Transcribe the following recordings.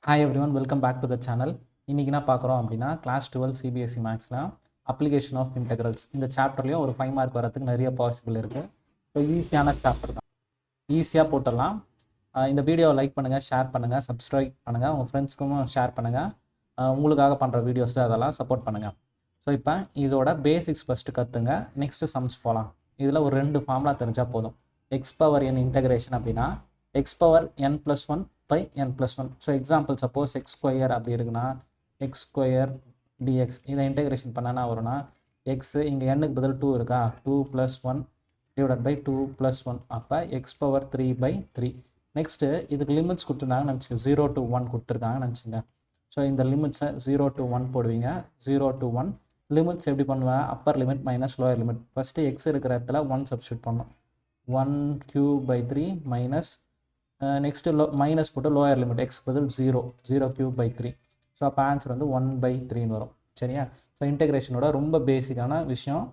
Hi everyone, welcome back to the channel. இன்றைக்கி என்ன பார்க்குறோம் அப்படின்னா கிளாஸ் 12 சிபிஎஸ்சி மேக்ஸில் அப்ளிகேஷன் ஆஃப் இன்டெக்ரல்ஸ் இந்த சாப்டர்லேயும் ஒரு 5 மார்க் வரதுக்கு நிறைய பாசிபிள் இருக்குது. ஸோ ஈஸியான சாப்டர் தான், ஈஸியாக போட்டுடலாம். இந்த வீடியோவை லைக் பண்ணுங்கள், ஷேர் பண்ணுங்கள், சப்ஸ்கிரைப் பண்ணுங்கள், உங்கள் ஃப்ரெண்ட்ஸ்க்கும் ஷேர் பண்ணுங்கள். உங்களுக்காக பண்ணுற வீடியோஸ் அதெல்லாம் சப்போர்ட் பண்ணுங்கள். ஸோ இப்போ இதோட பேசிக்ஸ் ஃபஸ்ட்டு கற்றுங்க, நெக்ஸ்ட்டு சம்ஸ் போகலாம். இதில் ஒரு 2 ஃபார்முலா தெரிஞ்சால் போதும். எக்ஸ் பவர் என் இன்டெகிரேஷன் அப்படின்னா X power n + 1 by n + 1. So example suppose X square அப்படி இருக்குன்னா எக்ஸ் ஸ்கொயர் டிஎக்ஸ் இதை இன்டெகிரேஷன் பண்ணனா வரும்னா எக்ஸு இங்கே என்னுக்கு பதில் 2 இருக்கா, 2 + 1 டிவைடட் பை 2 + 1, அப்போ எக்ஸ் பவர் 3/3. நெக்ஸ்ட்டு இதுக்கு லிமிட்ஸ் கொடுத்துருந்தாங்கன்னு நினச்சிங்க, 0 to 1 கொடுத்துருக்காங்கன்னு நினச்சிங்க. ஸோ இந்த லிமிட்ஸை 0 to 1 போடுவீங்க. 0 to 1 லிமிட்ஸ் எப்படி பண்ணுவேன், Appar limit minus lower limit. First X இருக்கிற இடத்துல 1 சப்ஸ்டியூட் பண்ணணும். 1³ மைனஸ் நெக்ஸ்ட்டு மைனஸ் போட்டு லோயர் லிமிட் எக்ஸ் பதில் 0³ ஸோ அப்போ ஆன்சர் வந்து 1/3 வரும். சரியா? ஸோ இன்டெகிரேஷனோட ரொம்ப பேசிக்கான விஷயம்.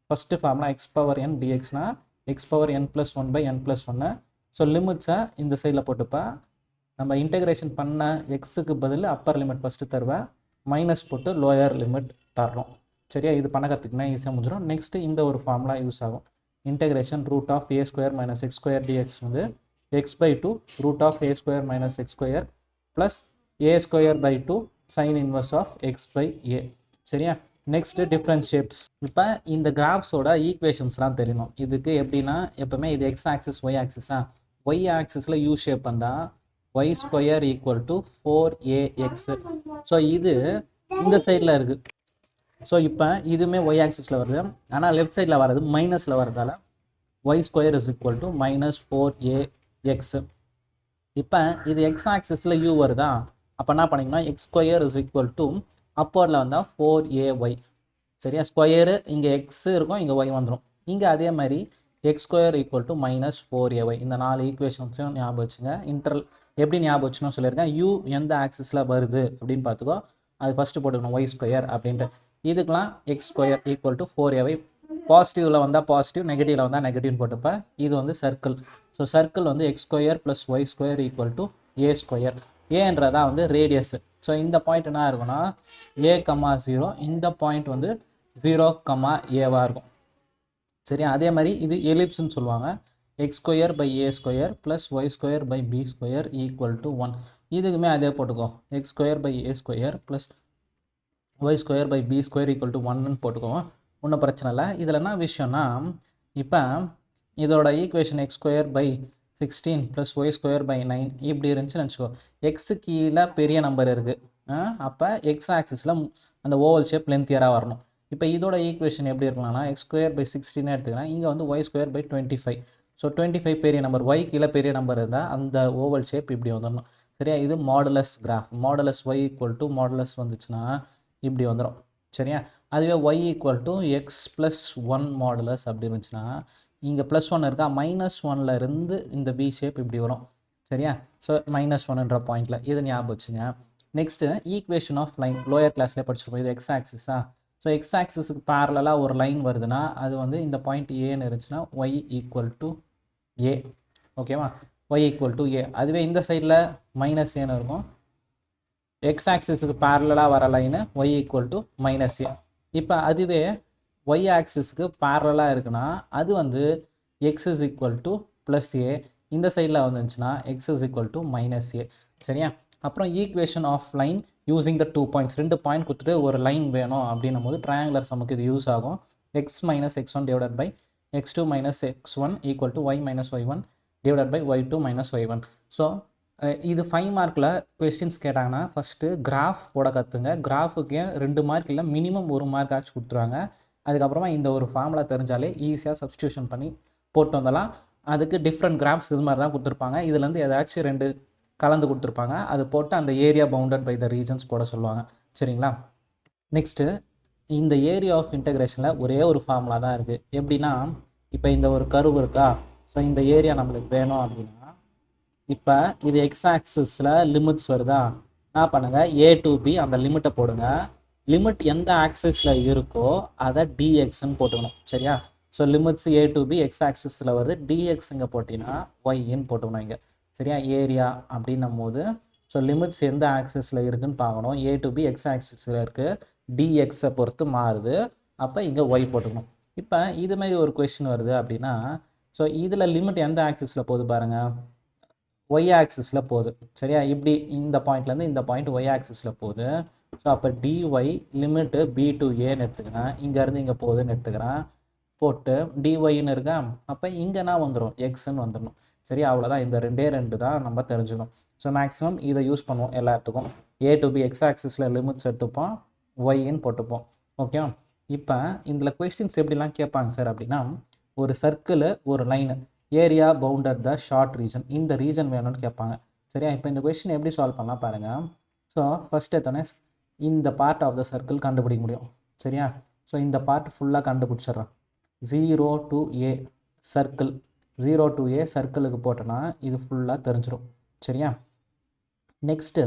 First formula x power n டிஎக்ஸ்னா x power n + 1 by n + 1. So லிமிட்ஸை இந்த சைடில் போட்டுப்பா. நம்ம இன்டெகிரேஷன் பண்ண எக்ஸுக்கு பதில் அப்பர் லிமிட் ஃபஸ்ட்டு தருவேன், மைனஸ் போட்டு லோயர் லிமிட் தர்றோம். சரியா? இது பண்ண கற்றுக்குனா ஈஸியாக முடிஞ்சிடும். நெக்ஸ்ட்டு இந்த ஒரு ஃபார்முலா யூஸ் ஆகும். இன்டெகிரேஷன் √(a² - x² dx வந்து x/2 √(a² - x² plus a²/2 sin inverse of x/a. சரியா? Next differentiates. இப்போ இந்த கிராஃப்ஸோட ஈக்குவேஷன்ஸ்லாம் தெரியணும். இதுக்கு எப்படின்னா எப்போவுமே இது எக்ஸ் ஆக்சிஸ் ஒய் ஆக்சிஸா, ஒய் ஆக்சிஸில் யூ ஷேப் வந்தால் y² = 4ax. ஸோ இது இந்த சைடில் இருக்குது. ஸோ இப்போ இதுவுமே ஒய் ஆக்சிஸில் வருது, ஆனால் லெஃப்ட் சைடில் வர்றது மைனஸில் வர்றதால y² = -4ax. இப்போ இது எக்ஸ் ஆக்சிஸில் u வருதா, அப்போ என்ன பண்ணிங்கன்னா x² அப்போர்டில் வந்தால் 4ay. சரியா? ஸ்கொயரு இங்கே எக்ஸ் இருக்கும், இங்கே ஒய் வந்துடும். இங்கே அதே மாதிரி x² = -4ay. இந்த 4 ஈக்குவேஷன்ஸையும் ஞாபகம் வச்சுங்க. எப்படி ஞாபகம் வச்சுன்னு சொல்லியிருக்கேன். u எந்த ஆக்சிஸில் வருது அப்படின்னு பார்த்துக்கோ, அது ஃபஸ்ட்டு போட்டுக்கணும் y² அப்படின்ட்டு. இதுக்கெலாம் x² = 4ay. பாசிட்டிவில் வந்தால் பாசிட்டிவ், நெகட்டிவில் வந்தால் நெகட்டிவ்னு போட்டுப்பேன். இது வந்து சர்க்கிள். ஸோ சர்க்கிள் வந்து x² + y² = a². ஏன்றதான் வந்து ரேடியஸ். ஸோ இந்த பாயிண்ட் என்ன இருக்குன்னா a,0, இந்த பாயிண்ட் வந்து 0,a இருக்கும். சரியா? அதே மாதிரி இது எலிப்ஸ்ன்னு சொல்லுவாங்க. x² / a² + y² / b² = 1. இதுக்குமே அதே போட்டுக்கோ, x² / a² + y² / b² = 1ன்னு போட்டுக்கோ, ஒன்றும் பிரச்சனை இல்லை. இதில் என்ன விஷயம்னா, இப்போ இதோட ஈக்குவேஷன் x² / 16 + y² / 9 இப்படி இருந்துச்சுன்னு வச்சுக்கோ. எக்ஸு கீழே பெரிய நம்பர் இருக்குது, அப்போ எக்ஸ் ஆக்சிஸில் அந்த ஓவல் ஷேப் லென்த்தியராக வரணும். இப்போ இதோட ஈக்குவேஷன் எப்படி இருக்கலாம்னா x² / 16 எடுத்துக்கலாம். இங்கே வந்து y² / 25. ஸோ 25 பெரிய நம்பர், y கீழே பெரிய நம்பர் இருந்தால் அந்த ஓவல் ஷேப் இப்படி வந்துடணும். சரியா? இது modulus graph. Modulus y = modulus வந்துச்சுன்னா இப்படி வந்துடும். சரியா? அதுவே y = x + 1 மாடுலஸ் அப்படி இருந்துச்சுன்னா இங்கே +1 இருக்கா, -1ல் இருந்து இந்த பி ஷேப் இப்படி வரும். சரியா? ஸோ -1ன்ற பாயிண்டில் இதை ஞாபகம் வச்சுங்க. Next equation of line lower கிளாஸ்லேயே படிச்சிருப்போம். இது எக்ஸ் ஆக்சிஸா. ஸோ எக்ஸ் ஆக்சிஸுக்கு பேரலாக ஒரு லைன் வருதுன்னா அது வந்து இந்த பாயிண்ட் ஏன்னு இருந்துச்சுன்னா y = a. ஓகேவா? y = a. அதுவே இந்த சைடில் -aன்னு இருக்கும். எக்ஸ் ஆக்சிஸுக்கு பேரலாக வர லைனு y = -a. இப்போ அதுவே y ஆக்சிஸுக்கு பேரலாக இருக்குன்னா அது வந்து x = +a. இந்த சைடில் வந்துச்சுன்னா x = -a. சரியா? அப்புறம் equation of line using the 2 points. 2 point கொடுத்துட்டு ஒரு லைன் வேணும் அப்படின்னும் போது ட்ரையாங்குலர் சமுக்கு இது யூஸ் ஆகும். x - x1 / x2 - x1 = y - y1 / y2 - y1. So இது 5 மார்க்கில் கொஸ்டின்ஸ் கேட்டாங்கன்னா ஃபஸ்ட்டு கிராஃப் போட கற்றுங்க. கிராஃபுக்கு 2 மார்க் இல்லை, மினிமம் 1 மார்க் ஆச்சு கொடுத்துருவாங்க. அதுக்கப்புறமா இந்த ஒரு ஃபார்முலா தெரிஞ்சாலே ஈஸியாக சப்ஸ்டியூஷன் பண்ணி போட்டு வந்தலாம். அதுக்கு டிஃப்ரெண்ட் கிராஃப்ஸ் இது மாதிரி தான் கொடுத்துருப்பாங்க. இதுலேருந்து ஏதாச்சும் 2 கலந்து கொடுத்துருப்பாங்க, அது போட்டு அந்த area bounded by the regions போட சொல்லுவாங்க. சரிங்களா? நெக்ஸ்ட்டு இந்த ஏரியா ஆஃப் இன்டெகிரேஷனில் ஒரே ஒரு ஃபார்முலா தான் இருக்குது. எப்படின்னா, இப்போ இந்த ஒரு கர்வ் இருக்கா, ஸோ இந்த ஏரியா நம்மளுக்கு வேணும் அப்படின்னா இப்போ இது எக்ஸ் ஆக்சிஸில் லிமிட்ஸ் வருதா, என்ன பண்ணுங்கள், a to b அந்த லிமிட்டை போடுங்க. லிமிட் எந்த ஆக்சிஸில் இருக்கோ அதை dxன்னு போட்டுக்கணும். சரியா? So limits a to b x ஆக்சிஸில் வருது, dx இங்கே போட்டிங்கன்னா ஒய்ன்னு போட்டுக்கணும் இங்கே. சரியா? ஏரியா அப்படின்னும் போது ஸோ லிமிட்ஸ் எந்த ஆக்சிஸில் இருக்குதுன்னு பார்க்கணும். ஏ டு பி எக்ஸ் ஆக்சிஸில் இருக்குது, டிஎக்ஸை பொறுத்து மாறுது. அப்போ இங்கே ஒய் போட்டுக்கணும். இப்போ இது மாதிரி ஒரு கொஸ்டின் வருது அப்படின்னா, ஸோ இதில் லிமிட் எந்த ஆக்சிஸில் போகுது பாருங்கள், ஒய் ஆக்சிஸில் போகுது. சரியா, இப்படி இந்த பாயிண்ட்லேருந்து இந்த பாயிண்ட் ஒய் ஆக்சிஸில் போகுது. ஸோ அப்போ டிஒய் லிமிட்டு பி டு ஏன்னு எடுத்துக்கிறேன், இங்கேருந்து இங்கே போகுதுன்னு எடுத்துக்கிறேன், போட்டு டிஒய்ன்னு இருக்கா, அப்போ இங்கேனா வந்துடும் எக்ஸ்ன்னு வந்துடணும். சரி, அவ்வளோதான். இந்த ரெண்டு தான் நம்ம தெரிஞ்சுக்கணும். ஸோ மேக்ஸிமம் இதை யூஸ் பண்ணுவோம் எல்லாத்துக்கும். ஏ டு பி எக்ஸ் ஆக்சிஸில் லிமிட்ஸ் எடுத்துப்போம், ஒய்ன்னு போட்டுப்போம். ஓகே, இப்போ இதில் கொஸ்டின்ஸ் எப்படிலாம் கேட்பாங்க சார் அப்படின்னா, ஒரு சர்க்கிள் ஒரு line area founder the short region, இந்த ரீஜன் வேணும்னு கேட்பாங்க. சரியா, இப்போ இந்த கொஸ்டின் எப்படி சால்வ் பண்ணலாம் பாருங்கள். ஸோ ஃபஸ்ட் எத்தனை இந்த பார்ட் ஆஃப் த சர்க்கிள் கண்டுபிடிக்க முடியும். சரியா, ஸோ இந்த பார்ட் ஃபுல்லாக கண்டுபிடிச்சிட்றேன். 0 to A circle, 0 to A சர்க்கிளுக்கு போட்டோன்னா இது ஃபுல்லாக தெரிஞ்சிடும். சரியா, நெக்ஸ்ட்டு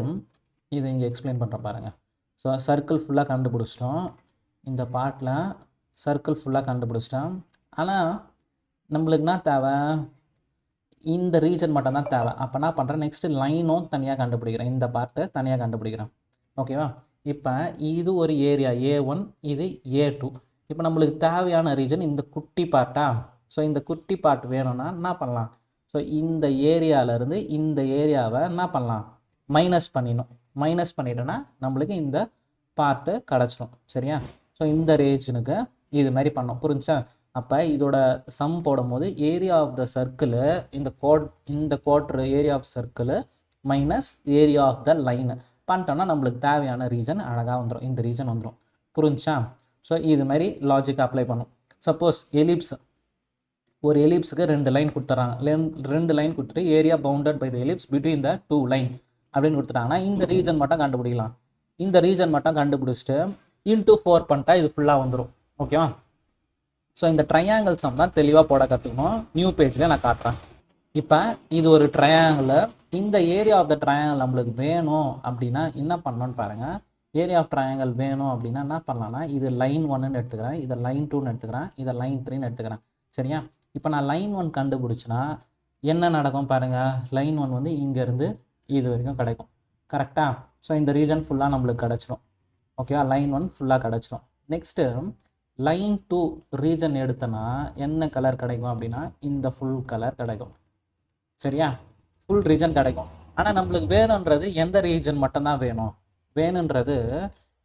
இதை இங்கே எக்ஸ்பிளைன் பண்ணுறேன் பாருங்கள். ஸோ சர்க்கிள் ஃபுல்லாக கண்டுபிடிச்சிட்டோம், இந்த பார்ட்டில் சர்க்கிள் ஃபுல்லாக கண்டுபிடிச்சிட்டோம். ஆனால் நம்மளுக்கு என்ன தேவை, இந்த ரீஜன் மட்டும் தான் தேவை. அப்போ என்ன பண்ணுறேன், நெக்ஸ்ட்டு லைனும் தனியாக கண்டுபிடிக்கிறேன், இந்த பார்ட்டு தனியாக கண்டுபிடிக்கிறேன். ஓகேவா, இப்போ இது ஒரு ஏரியா A1, இது A2. இப்போ நம்மளுக்கு தேவையான ரீஜன் இந்த குட்டி பார்ட்டா. ஸோ இந்த குட்டி பார்ட் வேணும்னா என்ன பண்ணலாம், ஸோ இந்த ஏரியாவிலேருந்து இந்த ஏரியாவை என்ன பண்ணலாம், மைனஸ் பண்ணிடணும். மைனஸ் பண்ணிட்டோன்னா நம்மளுக்கு இந்த பார்ட்டு கிடச்சிடும். சரியா, ஸோ இந்த ரீஜனுக்கு இது மாதிரி பண்ணோம். புரிஞ்சா, அப்போ இதோட சம் போடும் போது ஏரியா ஆஃப் த சர்க்கிள், இந்த குவார்ட்ரு area of circle minus area of the line பண்ணிட்டோம்னா நம்மளுக்கு தேவையான ரீஜன் அழகாக வந்துடும், இந்த ரீஜன் வந்துடும். புரிஞ்சா, ஸோ இது மாதிரி லாஜிக் அப்ளை பண்ணும். சப்போஸ் எலிப்ஸ், ஒரு எலிப்ஸுக்கு 2 லைன் கொடுத்துட்றாங்க, 2 லைன் கொடுத்துட்டு area bounded by the ellipse between the 2 line அப்படின்னு கொடுத்துட்டாங்கன்னா இந்த ரீஜன் மட்டும் கண்டுபிடிக்கலாம். இந்த ரீஜன் மட்டும் கண்டுபிடிச்சிட்டு இன்டூ 4 பண்ணிட்டா இது ஃபுல்லாக வந்துடும். ஓகேவா, ஸோ இந்த ட்ரையாங்கிள் சம் தான் தெளிவாக போட கற்றுக்கணும். நியூ பேஜில் நான் காட்டுறேன். இப்போ இது ஒரு ட்ரையாங்கிள், இந்த ஏரியா ஆஃப் த ட்ரையாங்கிள் நம்மளுக்கு வேணும் அப்படின்னா என்ன பண்ணணும்னு பாருங்கள். ஏரியா ஆஃப் ட்ரையாங்கிள் வேணும் அப்படின்னா என்ன பண்ணலாம்னா, இது லைன் 1ன்னு எடுத்துக்கிறேன், இதை லைன் 2ன்னு எடுத்துக்கிறேன், இதை லைன் 3ன்னு எடுத்துக்கிறேன். சரியா, இப்போ நான் லைன் 1 கண்டுபிடிச்சின்னா என்ன நடக்கும் பாருங்கள், லைன் 1 வந்து இங்கேருந்து இது வரைக்கும் கிடைக்கும். கரெக்டாக, ஸோ இந்த ரீஜன் ஃபுல்லாக நம்மளுக்கு கிடச்சிடும். ஓகேவா, லைன் 1 ஃபுல்லாக கிடச்சிடும். நெக்ஸ்ட்டு லைன் 2 ரீஜன் எடுத்தனா என்ன கலர் கிடைக்கும் அப்படின்னா இந்த ஃபுல் கலர் கிடைக்கும். சரியா, ஃபுல் ரீஜன் கிடைக்கும். ஆனால் நம்மளுக்கு வேணுன்றது எந்த ரீஜன் மட்டும்தான் வேணுன்றது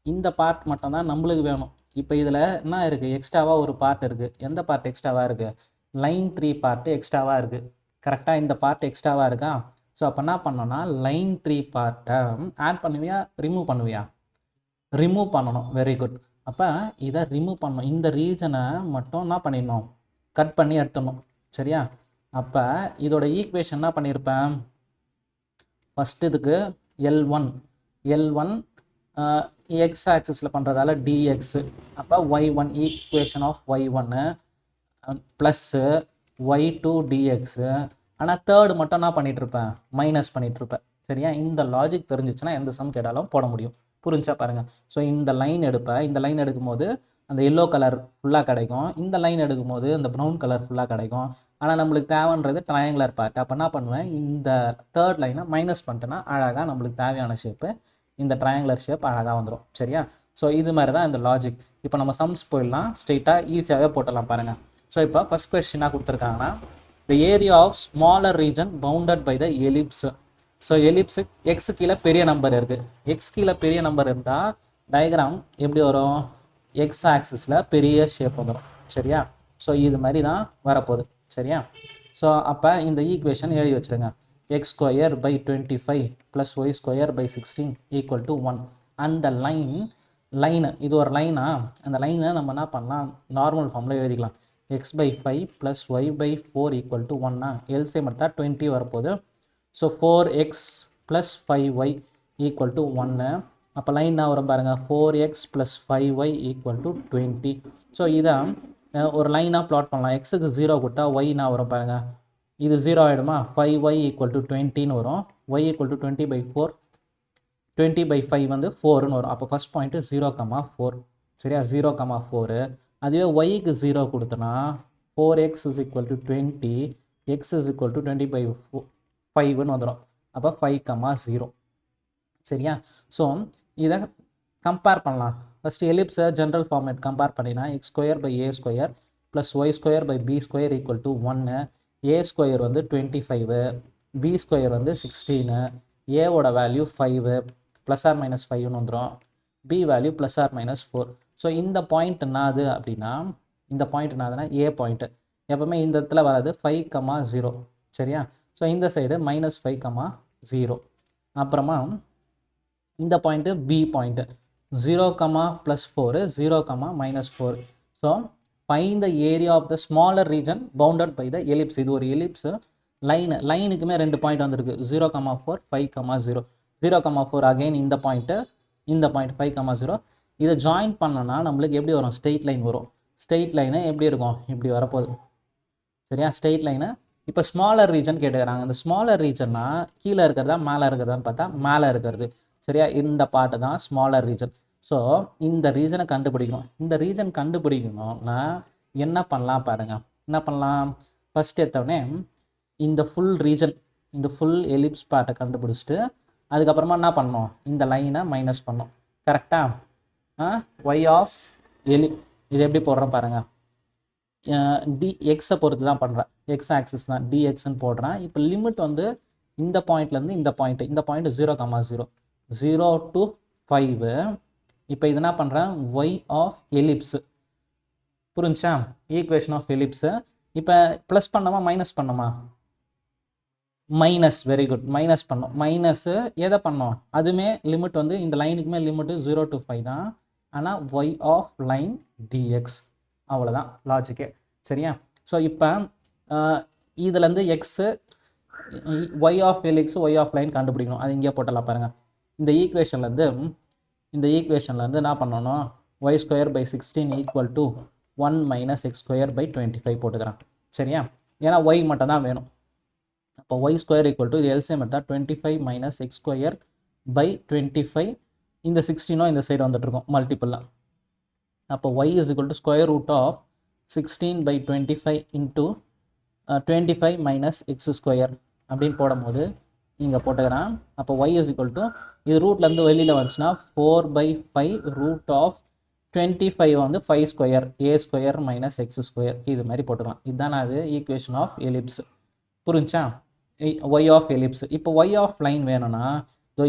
இந்த பார்ட் மட்டும்தான் நம்மளுக்கு வேணும். இப்போ இதில் என்ன இருக்குது, எக்ஸ்ட்ராவாக ஒரு பார்ட் இருக்குது. எந்த பார்ட் எக்ஸ்ட்ராவாக இருக்குது, லைன் 3 பார்ட்டு எக்ஸ்ட்ராவாக இருக்குது. கரெக்டாக, இந்த பார்ட் எக்ஸ்ட்ராவாக இருக்கா. ஸோ அப்போ என்ன பண்ணோன்னா லைன் 3 பார்ட்டை ஆட் பண்ணுவியா, ரிமூவ் பண்ணுவியா, ரிமூவ் பண்ணணும். Very good. அப்போ இதை ரிமூவ் பண்ணணும், இந்த ரீஜனை மட்டும் என்ன பண்ணிடணும், கட் பண்ணி எடுத்துடணும். சரியா, அப்போ இதோட ஈக்குவேஷன் என்ன பண்ணியிருப்பேன், ஃபஸ்ட்டு இதுக்கு L1 எக்ஸ் ஆக்சிஸில் பண்ணுறதால டிஎக்ஸு, அப்போ y1 equation of y1 plus y2 dx. ஆனால் தேர்டு மட்டும் என்ன பண்ணிகிட்ருப்பேன், மைனஸ் பண்ணிகிட்ருப்பேன். சரியா, இந்த லாஜிக் தெரிஞ்சிச்சுன்னா எந்த சம் கேட்டாலும் போட முடியும். புரிஞ்சா பாருங்கள். ஸோ இந்த லைன் எடுப்பேன், இந்த லைன் எடுக்கும்போது அந்த எல்லோ கலர் ஃபுல்லாக கிடைக்கும், இந்த லைன் எடுக்கும்போது அந்த ப்ரௌன் கலர் ஃபுல்லாக கிடைக்கும். ஆனால் நம்மளுக்கு தேவைன்றது ட்ரையாங்குலர் பார்ட். அப்போ என்ன பண்ணுவேன், இந்த தேர்ட் லைனை மைனஸ் பண்ணிட்டேன்னா அழகாக நம்மளுக்கு தேவையான ஷேப்பு இந்த ட்ரையாங்குலர் ஷேப் அழகாக வந்துடும். சரியா, ஸோ இது மாதிரி தான் இந்த லாஜிக். இப்போ நம்ம சம்ஸ் போயிடலாம், ஸ்ட்ரெயிட்டாக ஈஸியாகவே போட்டலாம் பாருங்கள். ஸோ இப்போ ஃபஸ்ட் கொஸ்டினாக கொடுத்துருக்காங்கன்னா, the area of smaller region bounded by the ellipse. So ellipse x கீழே பெரிய நம்பர் இருக்குது. எக்ஸ் கீழே பெரிய நம்பர் இருந்தால் டயக்ராம் எப்படி வரும், எக்ஸ் ஆக்சிஸில் பெரிய ஷேப் வந்துடும். சரியா, ஸோ இது மாதிரி தான் வரப்போகுது. சரியா, ஸோ அப்போ இந்த ஈக்குவேஷன் எழுதி வச்சுருங்க. X square by 25 plus y square by 16 equal to 1. அந்த லைனு இது ஒரு லைனா, அந்த லைனை நம்ம என்ன பண்ணலாம், நார்மல் ஃபார்மில் எழுதிக்கலாம். X by 5 plus y by 4 equal to 1னா எல்சிஎம் எடுத்தால் 20 வரப்போகுது. So 4x plus 5y equal to 1. அப்போ லைன் நான் வரும் பாருங்கள், 4x plus 5y equal to 20. So இதை ஒரு லைனாக ப்ளாட் பண்ணலாம். எக்ஸுக்கு 0 கொடுத்தா ஒய் நான் வரும் பாருங்கள், இது 0 ஆகிடுமா, 5y ஈக்குவல் டு 20ன்னு வரும். y ஈக்குவல் டு 20/4, 20/5 வந்து 4ன்னு வரும். அப்போ ஃபஸ்ட் பாயிண்ட்டு 0,4. சரியா, 0,4. அதுவே ஒய்க்கு 0 கொடுத்தனா 4x is equal to 20, x is equal to 20/5ன்னு வந்துடும். அப்போ 5,0. சரியா? ஸோ இதை கம்பேர் பண்ணலாம். ஃபஸ்ட்டு எலிப்ஸை ஜென்ரல் ஃபார்மேட் கம்பேர் பண்ணினா x square by a square plus y square by b square equal to 1, a square வந்து 25, பி ஸ்கொயர் வந்து 16, ஏவோட வேல்யூ 5 ப்ளஸ் ஆர் மைனஸ் 5ன்னு வந்துடும், b value plus or minus 4. So இந்த point என்னது அப்படின்னா, இந்த பாயிண்ட் என்னதுன்னா ஏ பாயிண்ட்டு. எப்போவுமே இந்த இடத்துல வராது 5,0. சரியா? ஸோ இந்த சைடு -5,0. அப்புறமா இந்த point B point 0, +4, 0, -4. So find the area of the smaller region bounded by the ellipse. இது ஒரு எலிப்ஸு. லைனுக்குமே 2 பாயிண்ட் வந்திருக்கு, 0, 4, 5, 0, 4 அகைன் இந்த பாயிண்ட் 5, 0. இதை ஜாயின் பண்ணோன்னா நம்மளுக்கு எப்படி வரும்? ஸ்ட்ரெயிட் லைன் வரும். ஸ்ட்ரெயிட் லைனு எப்படி இருக்கும்? இப்படி வரப்போகுது. சரியா? Straight line. இப்போ ஸ்மாலர் ரீஜன் கேட்டுக்கிறாங்க. இந்த ஸ்மாலர் ரீஜன்னா கீழே இருக்கிறதா மேலே இருக்கிறதான்னு பார்த்தா மேலே இருக்கிறது. சரியா? இந்த பார்ட்டு தான் ஸ்மாலர் ரீஜன். ஸோ இந்த ரீஜனை கண்டுபிடிக்கணும். இந்த ரீஜன் கண்டுபிடிக்கணும்னா என்ன பண்ணலாம் பாருங்க. என்ன பண்ணலாம்? ஃபஸ்ட் எடுத்தோடனே இந்த ஃபுல் ரீஜன், இந்த ஃபுல் எலிப்ஸ் பார்ட்டை கண்டுபிடிச்சிட்டு அதுக்கப்புறமா என்ன பண்ணணும்? இந்த லைனை மைனஸ் பண்ணணும். கரெக்டாக? ஒய் ஆஃப் இது எப்படி போடுறோம் பாருங்கள். எக்ஸை பொறுத்து தான் பண்ணுறேன், எக்ஸ் ஆக்சிஸ் தான், டிஎக்ஸ்ன்னு போடுறேன். இப்போ லிமிட் வந்து இந்த பாயிண்ட்லேருந்து இந்த பாயிண்ட் 0, 0 to 5. இப்போ இது என்ன பண்ணுறேன்? Y of ellipse. புரிஞ்சா? Equation of ellipse. இப்போ ப்ளஸ் பண்ணோமா மைனஸ் பண்ணோமா? மைனஸ். Very good. மைனஸ் பண்ணோம். மைனஸு எதை பண்ணோம்? அதுவுமே லிமிட் வந்து இந்த லைனுக்குமே லிமிட்டு 0 to 5 தான். ஆனால் ஒய் ஆஃப் லைன் டிஎக்ஸ். அவ்வளோதான் லாஜிக்கே. சரியா? ஸோ இப்போ இதுலேருந்து x y of ellipse y of line கண்டுபிடிக்கணும். அது இங்கே போட்டலாம் பாருங்கள். இந்த ஈக்குவேஷன்லேருந்து என்ன பண்ணணும்? Y square by 16 equal to 1 minus x square by 25 போட்டுக்கிறேன். சரியா? ஏன்னா ஒய் மட்டும் தான் வேணும். அப்போ ஒய் ஸ்கொயர் ஈக்குவல் டு இது எல்சிஎம் எடுத்தால் 25 மைனஸ் எக்ஸ் ஸ்கொயர் பை 25. இந்த 16 இந்த சைடு வந்துட்டுருக்கோம் மல்டிப்புளாக. அப்போ y is equal to square root of 16 by 25 into 25 minus x square அப்படின்னு போடும்போது இங்கே போட்டுக்கிறேன். அப்போ y is equal to இது ரூட்லேருந்து வெளியில் வந்துச்சுன்னா 4/5 ரூட் ஆஃப் 25 வந்து 5 square A square minus x square. இது மாதிரி போட்டுக்கலாம். இதுதான் அது ஈக்குவேஷன் ஆஃப் எலிப்ஸ். புரிஞ்சா? Y of ellipse. இப்போ ஒய் ஆஃப் லைன் வேணும்னா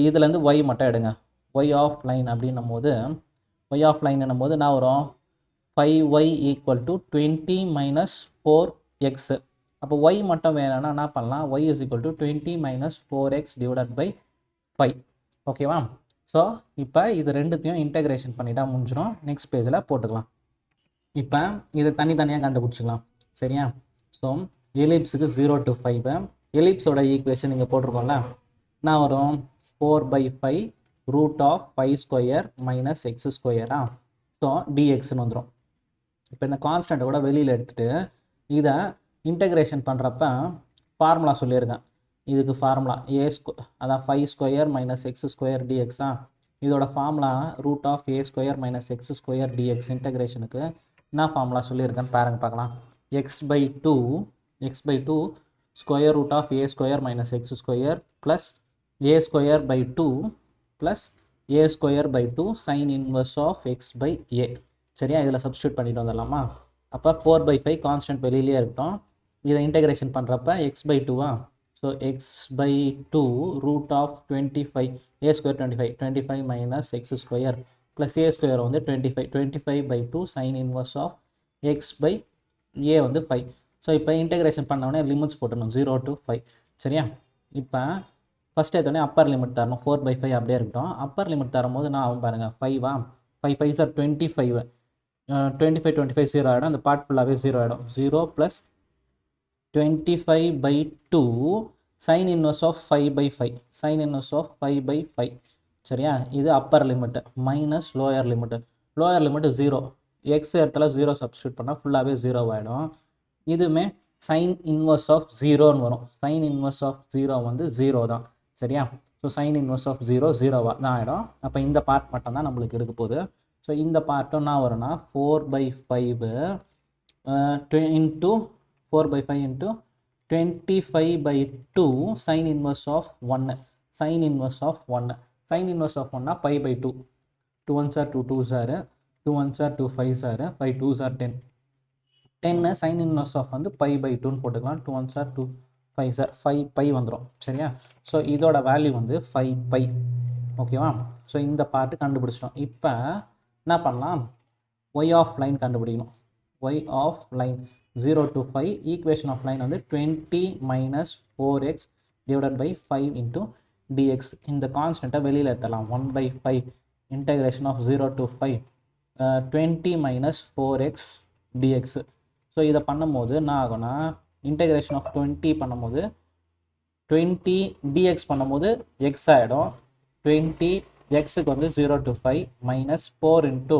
இதுலேருந்து ஒய் மட்டும் எடுங்க. ஒய் ஆஃப் லைன் அப்படின்னும் போது நான் வரும் 5y equal to 20 minus 4x. அப்போ y மட்டும் வேணும்னா என்ன பண்ணலாம்? y is equal to 20 minus 4x divided by 5. ஓகேவா? ஸோ இப்போ இது ரெண்டுத்தையும் இன்டெகிரேஷன் பண்ணிட்டா முடிஞ்சிடும். நெக்ஸ்ட் பேஜில் போட்டுக்கலாம். இப்போ இதை தனித்தனியாக கண்டுபிடிச்சிக்கலாம். சரியா? ஸோ எலிப்ஸுக்கு 0 to 5 எலிப்ஸோட ஈக்குவேஷன் இங்கே போட்டிருக்கோம்ல. நான் வரும் 4/5 root of 5 square minus x ஸ்கொயரா. ஸோ டிஎக்ஸ்ன்னு வந்துடும். இப்போ இந்த கான்ஸ்டண்ட்டை கூட வெளியில் எடுத்துகிட்டு இதை இன்டெகிரேஷன் பண்ணுறப்ப ஃபார்முலா சொல்லியிருக்கேன். இதுக்கு ஃபார்முலா அதான் 5 ஸ்கொயர் மைனஸ் எக்ஸ் ஸ்கொயர் டிஎக்ஸா. இதோட formula root of a square minus x square dx. இன்டெகிரேஷனுக்கு என்ன ஃபார்முலா சொல்லியிருக்கேன்னு பார்க்கலாம். X by two square root of a square minus x square plus a square by two plus a square by two sine inverse of x by a. சரியா? இதில் substitute பண்ணிட்டு வந்துடலாமா? அப்போ 4/5 constant வெளியிலே இருக்கட்டும். இதை இன்டெகிரேஷன் பண்ணுறப்ப எக்ஸ் பை டூவா. So x by two root of 25 a square 25 minus x square plus a square வந்து 25/2 sine inverse of x by a வந்து 5. ஸோ இப்போ இன்டெகிரேஷன் பண்ணோடனே லிமிட்ஸ் போட்டணும் 0 to 5. சரியா? இப்போ ஃபஸ்ட் எடுத்தோடனே அப்பர் லிமிட் தரணும். 4/5 அப்படியே இருக்கட்டும். அப்பர் லிமிட் தரும்போது நான் ஆகும் பாருங்கள் 5 5 சார் 25 25 0 ஆகிடும். அந்த பார்ட் ஃபுல்லாகவே 0 ஆகிடும். 0 plus 25/2 sine inverse of 5/5 sine inverse of 5/5. சரியா? இது upper limit minus lower limit. 0 x இடத்துல 0 சப்ஸ்டியூட் பண்ணால் ஃபுல்லாகவே 0 ஆகிடும். இதுவுமே சைன் இன்வர்ஸ் ஆஃப் 0ன்னு வரும். சைன் இன்வர்ஸ் ஆஃப் 0 வந்து 0 தான். சரியா? ஸோ சைன் இன்வர்ஸ் ஆஃப் 0 தான் ஆகிடும். அப்போ இந்த பார்ட் மட்டும் தான் நம்மளுக்கு இருக்க போகுது. ஸோ இந்த பார்ட்டும் என்ன வரும்னா 4/5 into 4/5 into 25/2 sine inverse of 1. Sine inverse of 1 sine inverse of 1னா pi by 2. 2 1s are 2 2s are 2 1s are 2 5s are 5 2s are 10. 10 sine inverse of வந்து பை பை 2ன்னு போட்டுக்கலாம். 2 1s are 2 5s are 5 by வந்துடும். சரியா? So இதோட value வந்து 5 by. ஓகேவா? So இந்த பார்ட்டு கண்டுபிடிச்சிட்டோம். இப்போ என்ன பண்ணலாம்? ஒய் ஆஃப் லைன் கண்டுபிடிக்கணும். Y of line 0 to 5, equation of line வந்து 20 minus 4x divided by 5 into dx. இந்த கான்ஸ்டண்ட்டை வெளியில் எடுத்துடலாம். 1/5 integration of 0 to 5 20 minus 4x dx. So இதை பண்ணும்போது என்ன ஆகும்னா, இன்டெகிரேஷன் ஆஃப் 20 பண்ணும்போது 20 dx பண்ணும்போது x ஆகிடும். 20 xக்கு வந்து 0 to 5 minus 4 into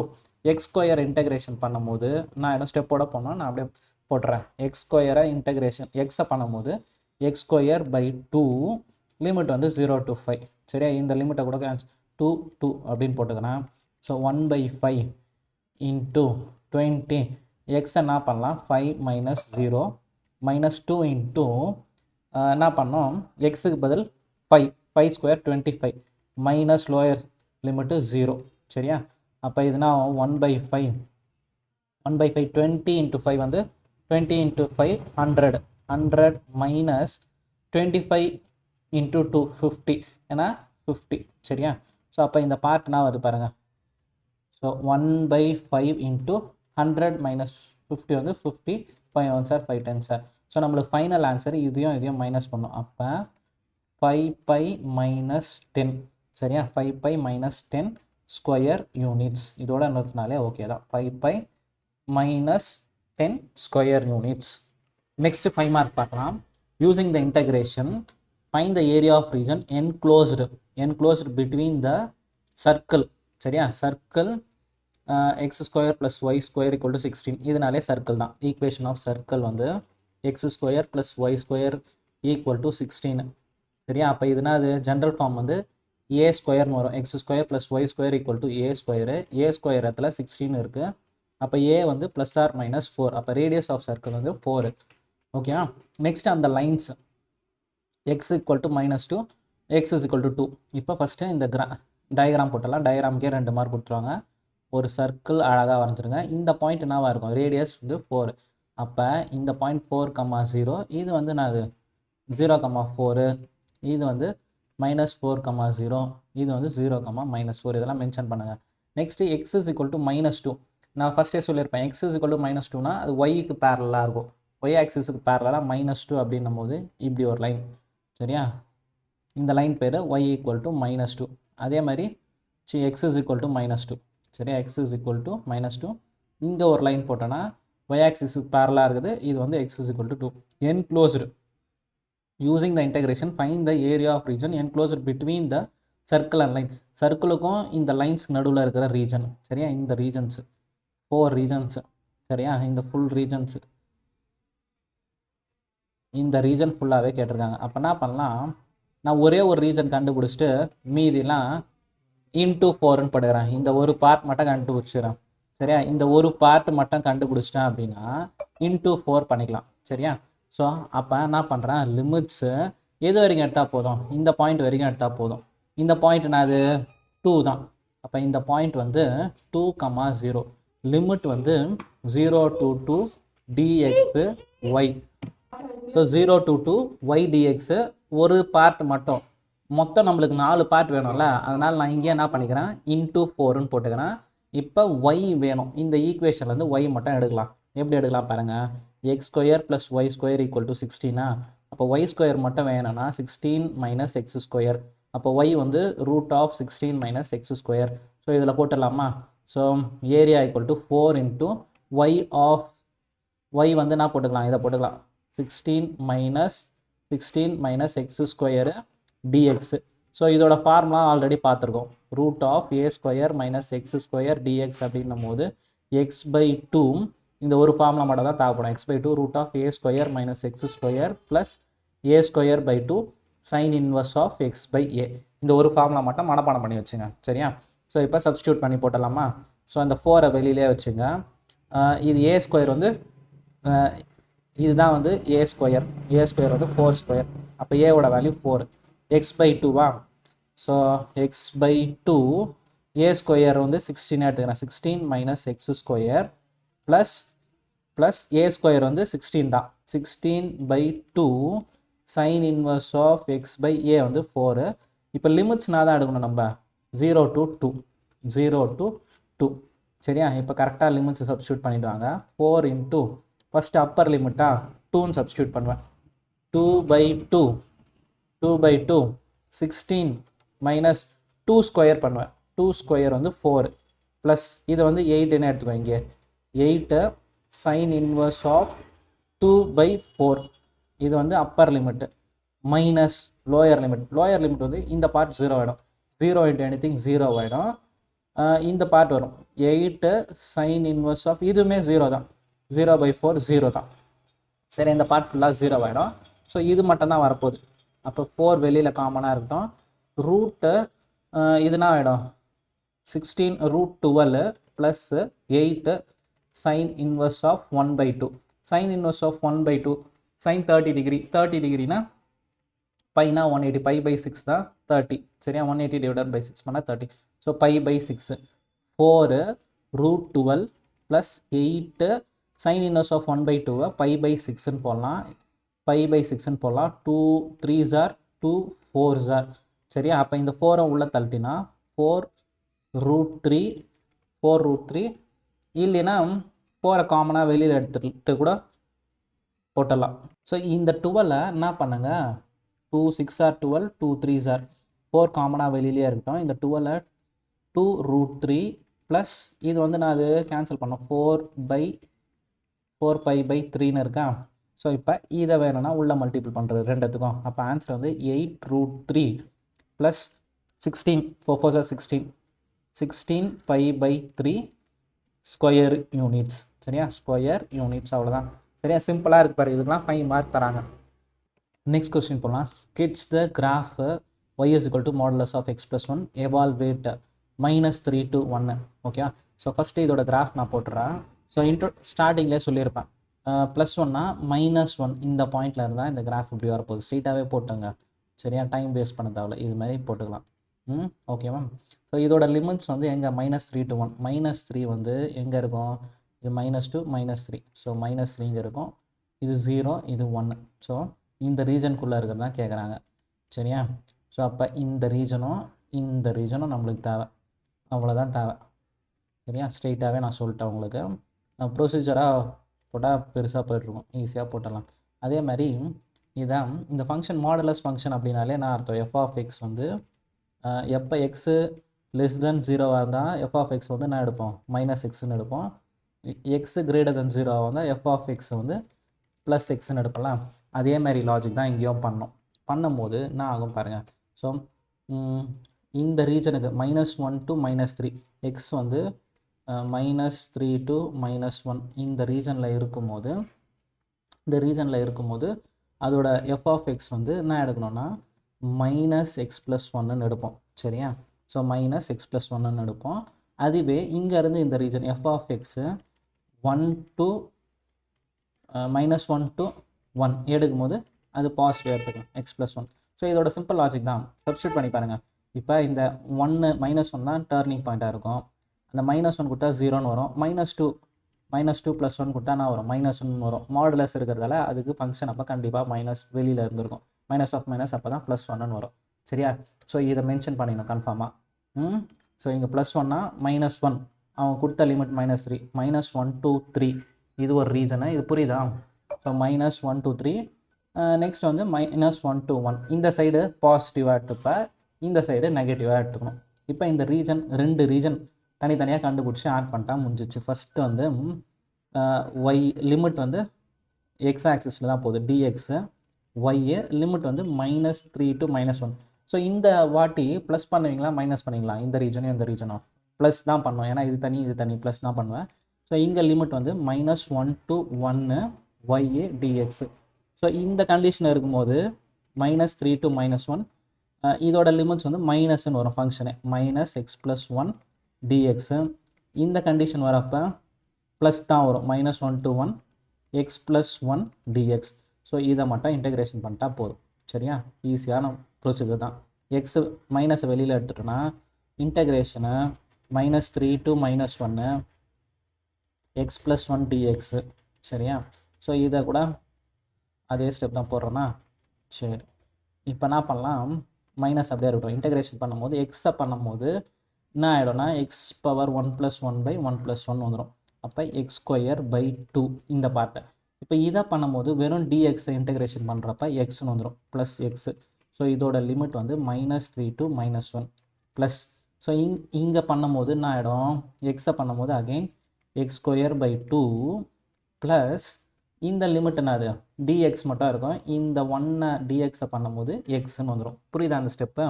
x square integration பண்ணும்போது நான் ஆகிடும். ஸ்டெப்போட போனோம், நான் அப்படியே போட்டுறேன். எக்ஸ் ஸ்கொயரை இன்டெகிரேஷன் எக்ஸை பண்ணும்போது எக்ஸ் ஸ்கொயர் பை 2 லிமிட் வந்து 0 to 5. சரியா? இந்த லிமிட்டை கூட 2 2 அப்படின்னு போட்டுக்கிறேன். ஸோ 1/5 இன்ட்டு 20 எக்ஸ் என்ன பண்ணலாம்? 5 minus 0 minus 2 இன்ட்டு என்ன பண்ணோம்? எக்ஸுக்கு பதில் 5 5 ஸ்கொயர் 25 மைனஸ் லோயர் லிமிட்டு 0. சரியா? அப்போ இதுனா 1/5 20 into 5 வந்து 20 into 5 100 100 minus 25 into 2 50. ஏன்னா 50. சரியா? ஸோ அப்போ இந்த பார்ட்னா வருது பாருங்க. ஸோ 1/5 into 100 minus 50 வந்து 50. 5 1s are 5 10s are. So நம்மளுக்கு ஃபைனல் ஆன்சர் இதையும் மைனஸ் பண்ணோம். அப்போ 5 pi minus 10. சரியா? 5 pi minus 10 ஸ்கொயர் யூனிட்ஸ். இதோட நிறுத்தினாலே ஓகே தான். 5 pi minus 10 square units. Next 5 mark பார்க்கலாம். Using the integration, find the area of region enclosed between the circle. சரியா? circle x square plus y square equal to 16. இதனாலே circle தான். equation of circle வந்து x square plus y square equal to 16. சரியா? அப்போ இதுனா அது general form வந்து a ஸ்கொயர்னு வரும். x square plus y square equal to a square. a square இடத்துல 16 இருக்குது. அப்போ ஏ வந்து ப்ளஸ் ஆர் மைனஸ் 4. அப்போ ரேடியஸ் ஆஃப் சர்க்கிள் வந்து 4. ஓகேவா? நெக்ஸ்ட் அந்த lines X equal to -2 X is equal to 2. இப்போ ஃபஸ்ட்டு இந்த டயக்ராம் போட்டலாம். டயக்ராமுக்கே 2 மார்க் கொடுத்துருவாங்க. ஒரு சர்க்கிள் அழகாக வரைஞ்சிருங்க. இந்த பாயிண்ட் என்னவாக இருக்கும்? ரேடியஸ் வந்து 4. அப்போ இந்த பாயிண்ட் 4,0, இது வந்து நான் 0,4, இது வந்து -4,0, இது வந்து 0,-4. இதெல்லாம் மென்ஷன் பண்ணுங்கள். Next X is equal to -2. நான் ஃபஸ்ட்டே சொல்லியிருப்பேன். எக்ஸ் இஸ் ஈக்குவல் டு -2னா அது ஒய்க்கு பேரலாக இருக்கும். ஒய் ஆக்சிஸுக்கு பேரலாக -2 அப்படின்னும் போது இப்படி ஒரு லைன். சரியா? இந்த லைன் பேர் ஒய் ஈக்குவல் டு -2. அதே மாதிரி எக்ஸ் இஸ் ஈக்குவல் டு -2. சரியா? X is equal to -2. இங்கே ஒரு லைன் போட்டோன்னா ஒய் ஆக்சிஸுக்கு பேரலாக இருக்குது. இது வந்து x is equal to 2. Enclosed using the integration find the area of region enclosed between the circle and line. சர்க்கிளுக்கும் இந்த லைன்ஸ் நடுவில் இருக்கிற ரீஜன். சரியா? இந்த ரீஜன்ஸு 4 ரீஜன்ஸு. சரியா? இந்த ஃபுல் ரீஜன்ஸு, இந்த ரீஜன் ஃபுல்லாகவே கேட்டிருக்காங்க. அப்போ என்ன பண்ணலாம்? நான் ஒரே ஒரு ரீஜன் கண்டுபிடிச்சிட்டு மீதிலாம் இன்டூ 4ன்னு படுகிறேன். இந்த ஒரு பார்ட் மட்டும் கண்டுபிடிச்சிடுறேன். சரியா? இந்த ஒரு பார்ட் மட்டும் கண்டுபிடிச்சிட்டேன் அப்படின்னா இன்டூ 4 பண்ணிக்கலாம். சரியா? ஸோ அப்போ என்ன பண்ணுறேன்? லிமிட்ஸு எது வரைக்கும் எடுத்தால் போதும்? இந்த பாயிண்ட் வரைக்கும் எடுத்தால் போதும். இந்த பாயிண்ட் நான் அது 2 தான். அப்போ இந்த பாயிண்ட் வந்து 2,0. லிமிட் வந்து 0 to 2 dx y. So 0 to 2 y dx ஒரு பார்ட் மட்டும். மொத்தம் நம்மளுக்கு 4 பார்ட் வேணும்ல, அதனால் நான் இங்கே என்ன பண்ணிக்கிறேன்? இன்டூ 4ன்னு போட்டுக்கிறேன். இப்போ y வேணும். இந்த ஈக்குவேஷன்லேருந்து y மட்டும் எடுக்கலாம். எப்படி எடுக்கலாம் பாருங்கள். X square plus y square equal to 16. அப்போ ஒய் ஸ்கொயர் மட்டும் வேணும்னா 16 மைனஸ் எக்ஸ் ஸ்கொயர். அப்போ ஒய் வந்து √16 மைனஸ் எக்ஸ் ஸ்கொயர். ஸோ இதில் போட்டுடலாமா? So area equal to 4 into y of y வந்து நான் போட்டுக்கலாம், இதை போட்டுக்கலாம். 16 minus x square dx. So இதோட ஃபார்முலா ஆல்ரெடி பார்த்துருக்கோம். √a² minus x square dx அப்படின்னும் போது x/2 இந்த ஒரு ஃபார்முலா மட்டும் தான் தேவைப்படும். x/2 √a² minus x square plus a²/2 sine inverse of x/a. இந்த ஒரு ஃபார்முலா மட்டும் மனப்பாடம் பண்ணி வச்சுங்க. சரியா? ஸோ இப்போ சப்ஸ்டியூட் பண்ணி போட்டலாமா? ஸோ அந்த 4 வெளியிலே வச்சுங்க. இது a² வந்து இதுதான் வந்து a² வந்து 4². அப்போ ஏவோட வேல்யூ 4. x/2வா? So x by two a square வந்து 16 எடுத்துக்கிறேன். 16 minus x square plus a square வந்து 16 தான். 16 by two sine inverse of x by a வந்து 4. இப்போ லிமிட்ஸ் நான் தான் எடுக்கணும் நம்ம 0 to 2 0 to 2 சரியா. இப்போ கரெக்டாக லிமிட்ஸ் சப்ஸ்டியூட் பண்ணிவிடுவாங்க. 4 இன்ட்டு ஃபஸ்ட்டு அப்பர் லிமிட்டாக 2ன்னு சப்ஸ்டியூட் பண்ணுவேன். 2 by 2 2 by 2 16 மைனஸ் 2 ஸ்கொயர் பண்ணுவேன். 2 ஸ்கொயர் வந்து 4 ப்ளஸ் இது வந்து 8ன்னு எடுத்துக்கோ. இங்கே 8 சைன் இன்வர்ஸ் ஆஃப் 2 by 4 இது வந்து Appar limit minus lower limit வந்து இந்த பார்ட் 0 ஆகிடும். 0 இன்ட்டு எனிதிங் 0 ஆகிடும். இந்த பார்ட் வரும் 8 சைன் இன்வர்ஸ் ஆஃப் இதுவுமே 0 தான். 0 by 4 0 தான். சரி, இந்த பார்ட் ஃபுல்லாக 0 ஆகிடும். ஸோ இது மட்டும்தான் வரப்போகுது. அப்போ 4 வெளியில் காமனாக இருக்கட்டும். ரூட்டு இதுனா ஆகிடும் 16 root 12 plus 8 sine inverse of 1/2. Sine inverse of 1/2 sine 30 degree. 30 டிகிரினா பைனா 180. பை பை 6 தான் 30 சரியா. 180 டிவைடட் பை 6 பண்ணால் 30. So pi by 6 4 root 12 plus 8 sine inverse of 1/2 pi by 6ன்னு போடலாம். பை பை 6ன்னு போடலாம். 2 3s are 2 4s are சரியா. அப்போ இந்த 4 உள்ள தள்ளிட்டினா 4 ரூட் 3 இல்லைன்னா 4 காமனாக வெளியில் எடுத்துகிட்டு கூட போட்டலாம். ஸோ இந்த 12 என்ன பண்ணுங்க 2 6 are 12 2 3s are 4 காமனாக வெளியிலே இருக்கட்டும். இந்த 12 2 ரூட் 3 ப்ளஸ் இது வந்து நான் அது கேன்சல் பண்ணேன் 4 பை பை 3ன்னு இருக்கா. ஸோ இப்போ இதை வேணும்னா உள்ள மல்டிபிள் பண்ணுறது ரெண்டுத்துக்கும். அப்போ ஆன்சர் வந்து 8 root 3 plus 16 4 4 are 16 pi by 3 square units சரியா. ஸ்கொயர் யூனிட்ஸ் அவ்வளோதான் சரியா. சிம்பிளாக இருக்கு பாரு. இதுக்கெலாம் 5 மார்க் தராங்க. நெக்ஸ்ட் கொஸ்டின் போகலாம். Sketch the graph y is equal to modulus of x plus 1 evaluate -3 to 1 okay. So first இதோட கிராஃப் நான் போட்டுறேன். ஸோ ஸ்டார்டிங்லேயே சொல்லியிருப்பேன் +1னா -1 இந்த பாயிண்டில் இருந்தால் இந்த கிராஃப் இப்படி வரப்போகுது. ஸ்ட்ரெயிட்டாகவே போட்டுங்க சரியா. டைம் வேஸ்ட் பண்ண தேவையில்ல. இது மாதிரி போட்டுக்கலாம். ஓகேவா. ஸோ இதோட லிமிட்ஸ் வந்து எங்கே -3 to 1. -3 வந்து எங்கே இருக்கும்? இது -2 -3. ஸோ -3 இங்கே இருக்கும். இது 0 இது 1. ஸோ இந்த ரீஜனுக்குள்ளே இருக்கிறது தான் கேட்குறாங்க சரியா. ஸோ அப்போ இந்த ரீஜனும் நம்மளுக்கு தேவை. அவ்வளோதான் தேவை சரியா. ஸ்ட்ரெயிட்டாகவே நான் சொல்லிட்டேன் உங்களுக்கு. ப்ரொசீஜராக போட்டால் பெருசாக போய்ட்டுருக்கும். ஈஸியாக போட்டலாம். அதே மாதிரி இதான் இந்த ஃபங்க்ஷன் மாடுலஸ் ஃபங்க்ஷன் அப்படின்னாலே நான் அர்த்தம் f(x) வந்து எப்போ எக்ஸு லெஸ் தென் 0வாக இருந்தால் f(x) வந்து நான் எடுப்போம் -xன்னு எடுப்போம். எக்ஸு கிரேட்டர் தென் 0வாக இருந்தால் f(x) வந்து +xன்னு எடுப்பலாம். அதே மாதிரி லாஜிக் தான் இங்கேயும் பண்ணும்போது என்ன ஆகும் பாருங்கள். ஸோ இந்த ரீஜனுக்கு -1 to -3 எக்ஸ் வந்து -3 to -1 இந்த ரீஜனில் இருக்கும்போது அதோட f(x) வந்து என்ன எடுக்கணும்னா -x + 1ன்னு எடுப்போம் சரியா. ஸோ -x + 1ன்னு எடுப்போம். அதுவே இங்கேருந்து இந்த ரீஜன் f(x) 1 to -1 to 1 எடுக்கும்போது அது பாசிட்டிவ் எடுத்துக்கலாம் x + 1. ஸோ இதோட சிம்பிள் லாஜிக் தான். சப்ஸ்டியூட் பண்ணி பாருங்கள். இப்போ இந்த -1 தான் டர்னிங் பாயிண்ட்டாக இருக்கும். அந்த -1 கொடுத்தா 0ன்னு வரும். -2 + 1 கொடுத்தா என்ன வரும்? -1 வரும். மாடுலஸ் இருக்கிறதால அதுக்கு ஃபங்க்ஷன் அப்போ கண்டிப்பாக மைனஸ் வெளியில் இருந்திருக்கும். -(-) அப்போ தான் +1ன்னு வரும் சரியா. ஸோ இதை மென்ஷன் பண்ணிடணும் கன்ஃபார்மாக. ஸோ இங்கே +1னா -1 அவன் கொடுத்த லிமிட் -3 -1 to 3 இது ஒரு ரீசனு. இது புரியுதா? ஸோ -1 to 3 நெக்ஸ்ட் வந்து -1 to 1 இந்த சைடு பாசிட்டிவாக எடுத்துப்பேன், இந்த சைடு நெகட்டிவாக எடுத்துக்கணும். இப்போ இந்த ரெண்டு ரீஜன் தனித்தனியாக கண்டுபிடிச்சி ஆட் பண்ணிட்டா முடிஞ்சிச்சு. ஃபஸ்ட்டு வந்து ஒய் லிமிட் வந்து எக்ஸ் ஆக்சிஸில் தான் போகுது டிஎக்ஸு. ஒய்யு லிமிட் வந்து -3 to -1. ஸோ இந்த வாட்டி ப்ளஸ் பண்ணுவீங்களா மைனஸ் பண்ணுவீங்களா? இந்த ரீஜனும் ப்ளஸ் தான் பண்ணுவோம். ஏன்னா இது தனி ப்ளஸ் தான் பண்ணுவேன். ஸோ இங்கே லிமிட் வந்து -1 to 1 ஒய்ஏ டிஎக்ஸு. ஸோ இந்த கண்டிஷன் இருக்கும்போது -3 to -1 இதோட லிமிட்ஸ் வந்து மைனஸ்ன்னு வரும் ஃபங்க்ஷனு -x + 1 dx. இந்த கண்டிஷன் வரப்போ ப்ளஸ் தான் வரும் -1 to 1 x + 1 dx. ஸோ இதை மட்டும் இன்டெகிரேஷன் பண்ணிட்டா போதும் சரியா. ஈஸியான ப்ரொசீஜர் தான். எக்ஸ் மைனஸ் வெளியில் எடுத்துட்டோன்னா இன்டகிரேஷனு -3 to -1 x + 1 dx. சரியா? ஸோ இதை கூட அதே ஸ்டெப் தான் போடுறோன்னா சரி. இப்போ என்ன பண்ணலாம், மைனஸ் அப்படியே இருக்கட்டும். இன்டகிரேஷன் பண்ணும்போது எக்ஸை பண்ணும்போது என்ன ஆகிடும்னா x⁻1 + 1/1 + 1 வந்துடும். அப்போ x²/2 இந்த பார்ட்டை. இப்போ இதை பண்ணும்போது வெறும் dxஐ இன்டகிரேஷன் பண்ணுறப்ப எக்ஸ்னு வந்துடும், ப்ளஸ் எக்ஸ். ஸோ இதோட லிமிட் வந்து -3 to -1 ப்ளஸ். ஸோ இங்கே பண்ணும்போது என்ன ஆகிடும், எக்ஸை பண்ணும்போது அகெயின் x²/2 ப்ளஸ் இந்த லிமிட் என்னது dx மட்டும் இருக்கும். இந்த 1 dxஐ பண்ணும்போது எக்ஸ்ன்னு வந்துடும். புரியுதா அந்த ஸ்டெப்பு?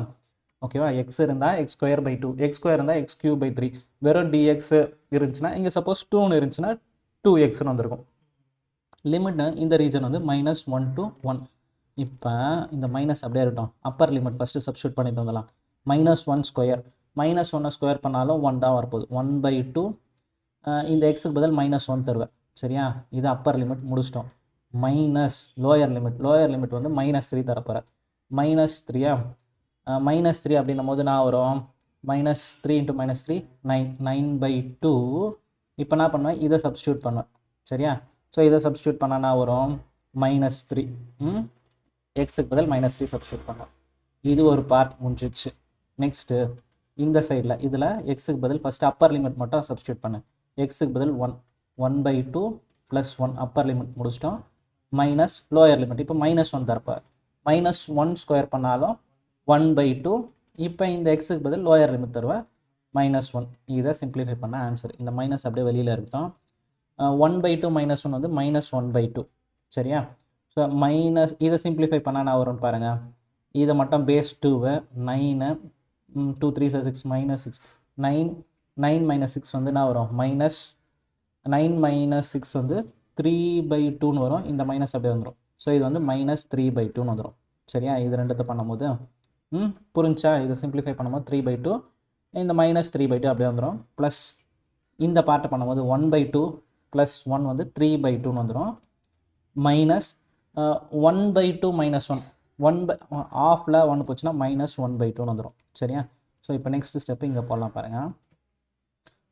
ஓகேவா? எக்ஸ் இருந்தால் x²/2, x² இருந்தால் x³/3. வெறும் dx இருந்துச்சுன்னா இங்கே சப்போஸ் 2ன்னு இருந்துச்சுன்னா 2xன்னு வந்திருக்கும். லிமிட்டு இந்த ரீஜன் வந்து -1 to 1. இப்போ இந்த மைனஸ் அப்படியே இருக்கட்டும். அப்பர் லிமிட் ஃபஸ்ட்டு சப்ஸ்டியூட் பண்ணிட்டு வந்துடலாம். -1², -1 ஸ்கொயர் பண்ணாலும் 1 தான் வரப்போகுது. 1/2 இந்த எக்ஸுக்கு பதில் -1 தருவேன். சரியா? இது அப்பர் லிமிட் முடிச்சிட்டோம். மைனஸ் லோயர் லிமிட் வந்து -3 தரப்போகிறேன். -3 -3 அப்படின்னும் போது நான் வரும் -3 × -3 9, 9/2. இப்போ என்ன பண்ணுவேன், இதை சப்ஸ்டியூட் பண்ணுவேன். சரியா? ஸோ இதை சப்ஸ்டியூட் பண்ணால் நான் வரும் -3. எக்ஸுக்கு பதில் -3 சப்ஸ்டியூட் பண்ணேன். இது ஒரு பார்ட் முடிஞ்சிச்சு. நெக்ஸ்ட்டு இந்த சைடில் இதில் எக்ஸுக்கு பதில் ஃபஸ்ட்டு அப்பர் லிமிட் மட்டும் சப்ஸ்டியூட் பண்ணேன். எக்ஸுக்கு பதில் 1/2 + 1 அப்பர் லிமிட் முடிச்சிட்டோம். மைனஸ் லோயர் லிமிட் இப்போ -1 தரப்பார். -1 ஸ்கொயர் பண்ணாலும் 1/2. இப்போ இந்த எக்ஸுக்கு பதில் லோயர் லிமிட் தருவேன் -1. இதை சிம்பிளிஃபை பண்ண ஆன்சர். இந்த மைனஸ் அப்படியே வெளியில் இருக்கட்டும். 1/2 -1 வந்து -1/2. சரியா? ஸோ மைனஸ் இதை சிம்பிளிஃபை பண்ணால் நான் வரும்னு பாருங்கள். இதை மட்டும் பேஸ் 2 9 2 3 6 -6 9 9 - 6 வந்து என்ன வரும் -9 - 6 வந்து 3/2ன்னு வரும். இந்த மைனஸ் அப்படியே வந்துடும். ஸோ இது வந்து -3/2ன்னு வந்துடும். சரியா? இது ரெண்டுத்தை பண்ணும்போது புரிஞ்சா? இதை சிம்பிளிஃபை பண்ணும்போது 3/2, இந்த -3/2 அப்படியே வந்துடும். ப்ளஸ் இந்த பார்ட்டை பண்ணும்போது 1/2 + 1 வந்து 3/2ன்னு வந்துடும். மைனஸ் 1/2 -1 ஆஃபில் 1 போச்சுன்னா -1/2ன்னு வந்துடும். சரியா? ஸோ இப்போ நெக்ஸ்ட் ஸ்டெப்பு இங்கே போடலாம் பாருங்கள்.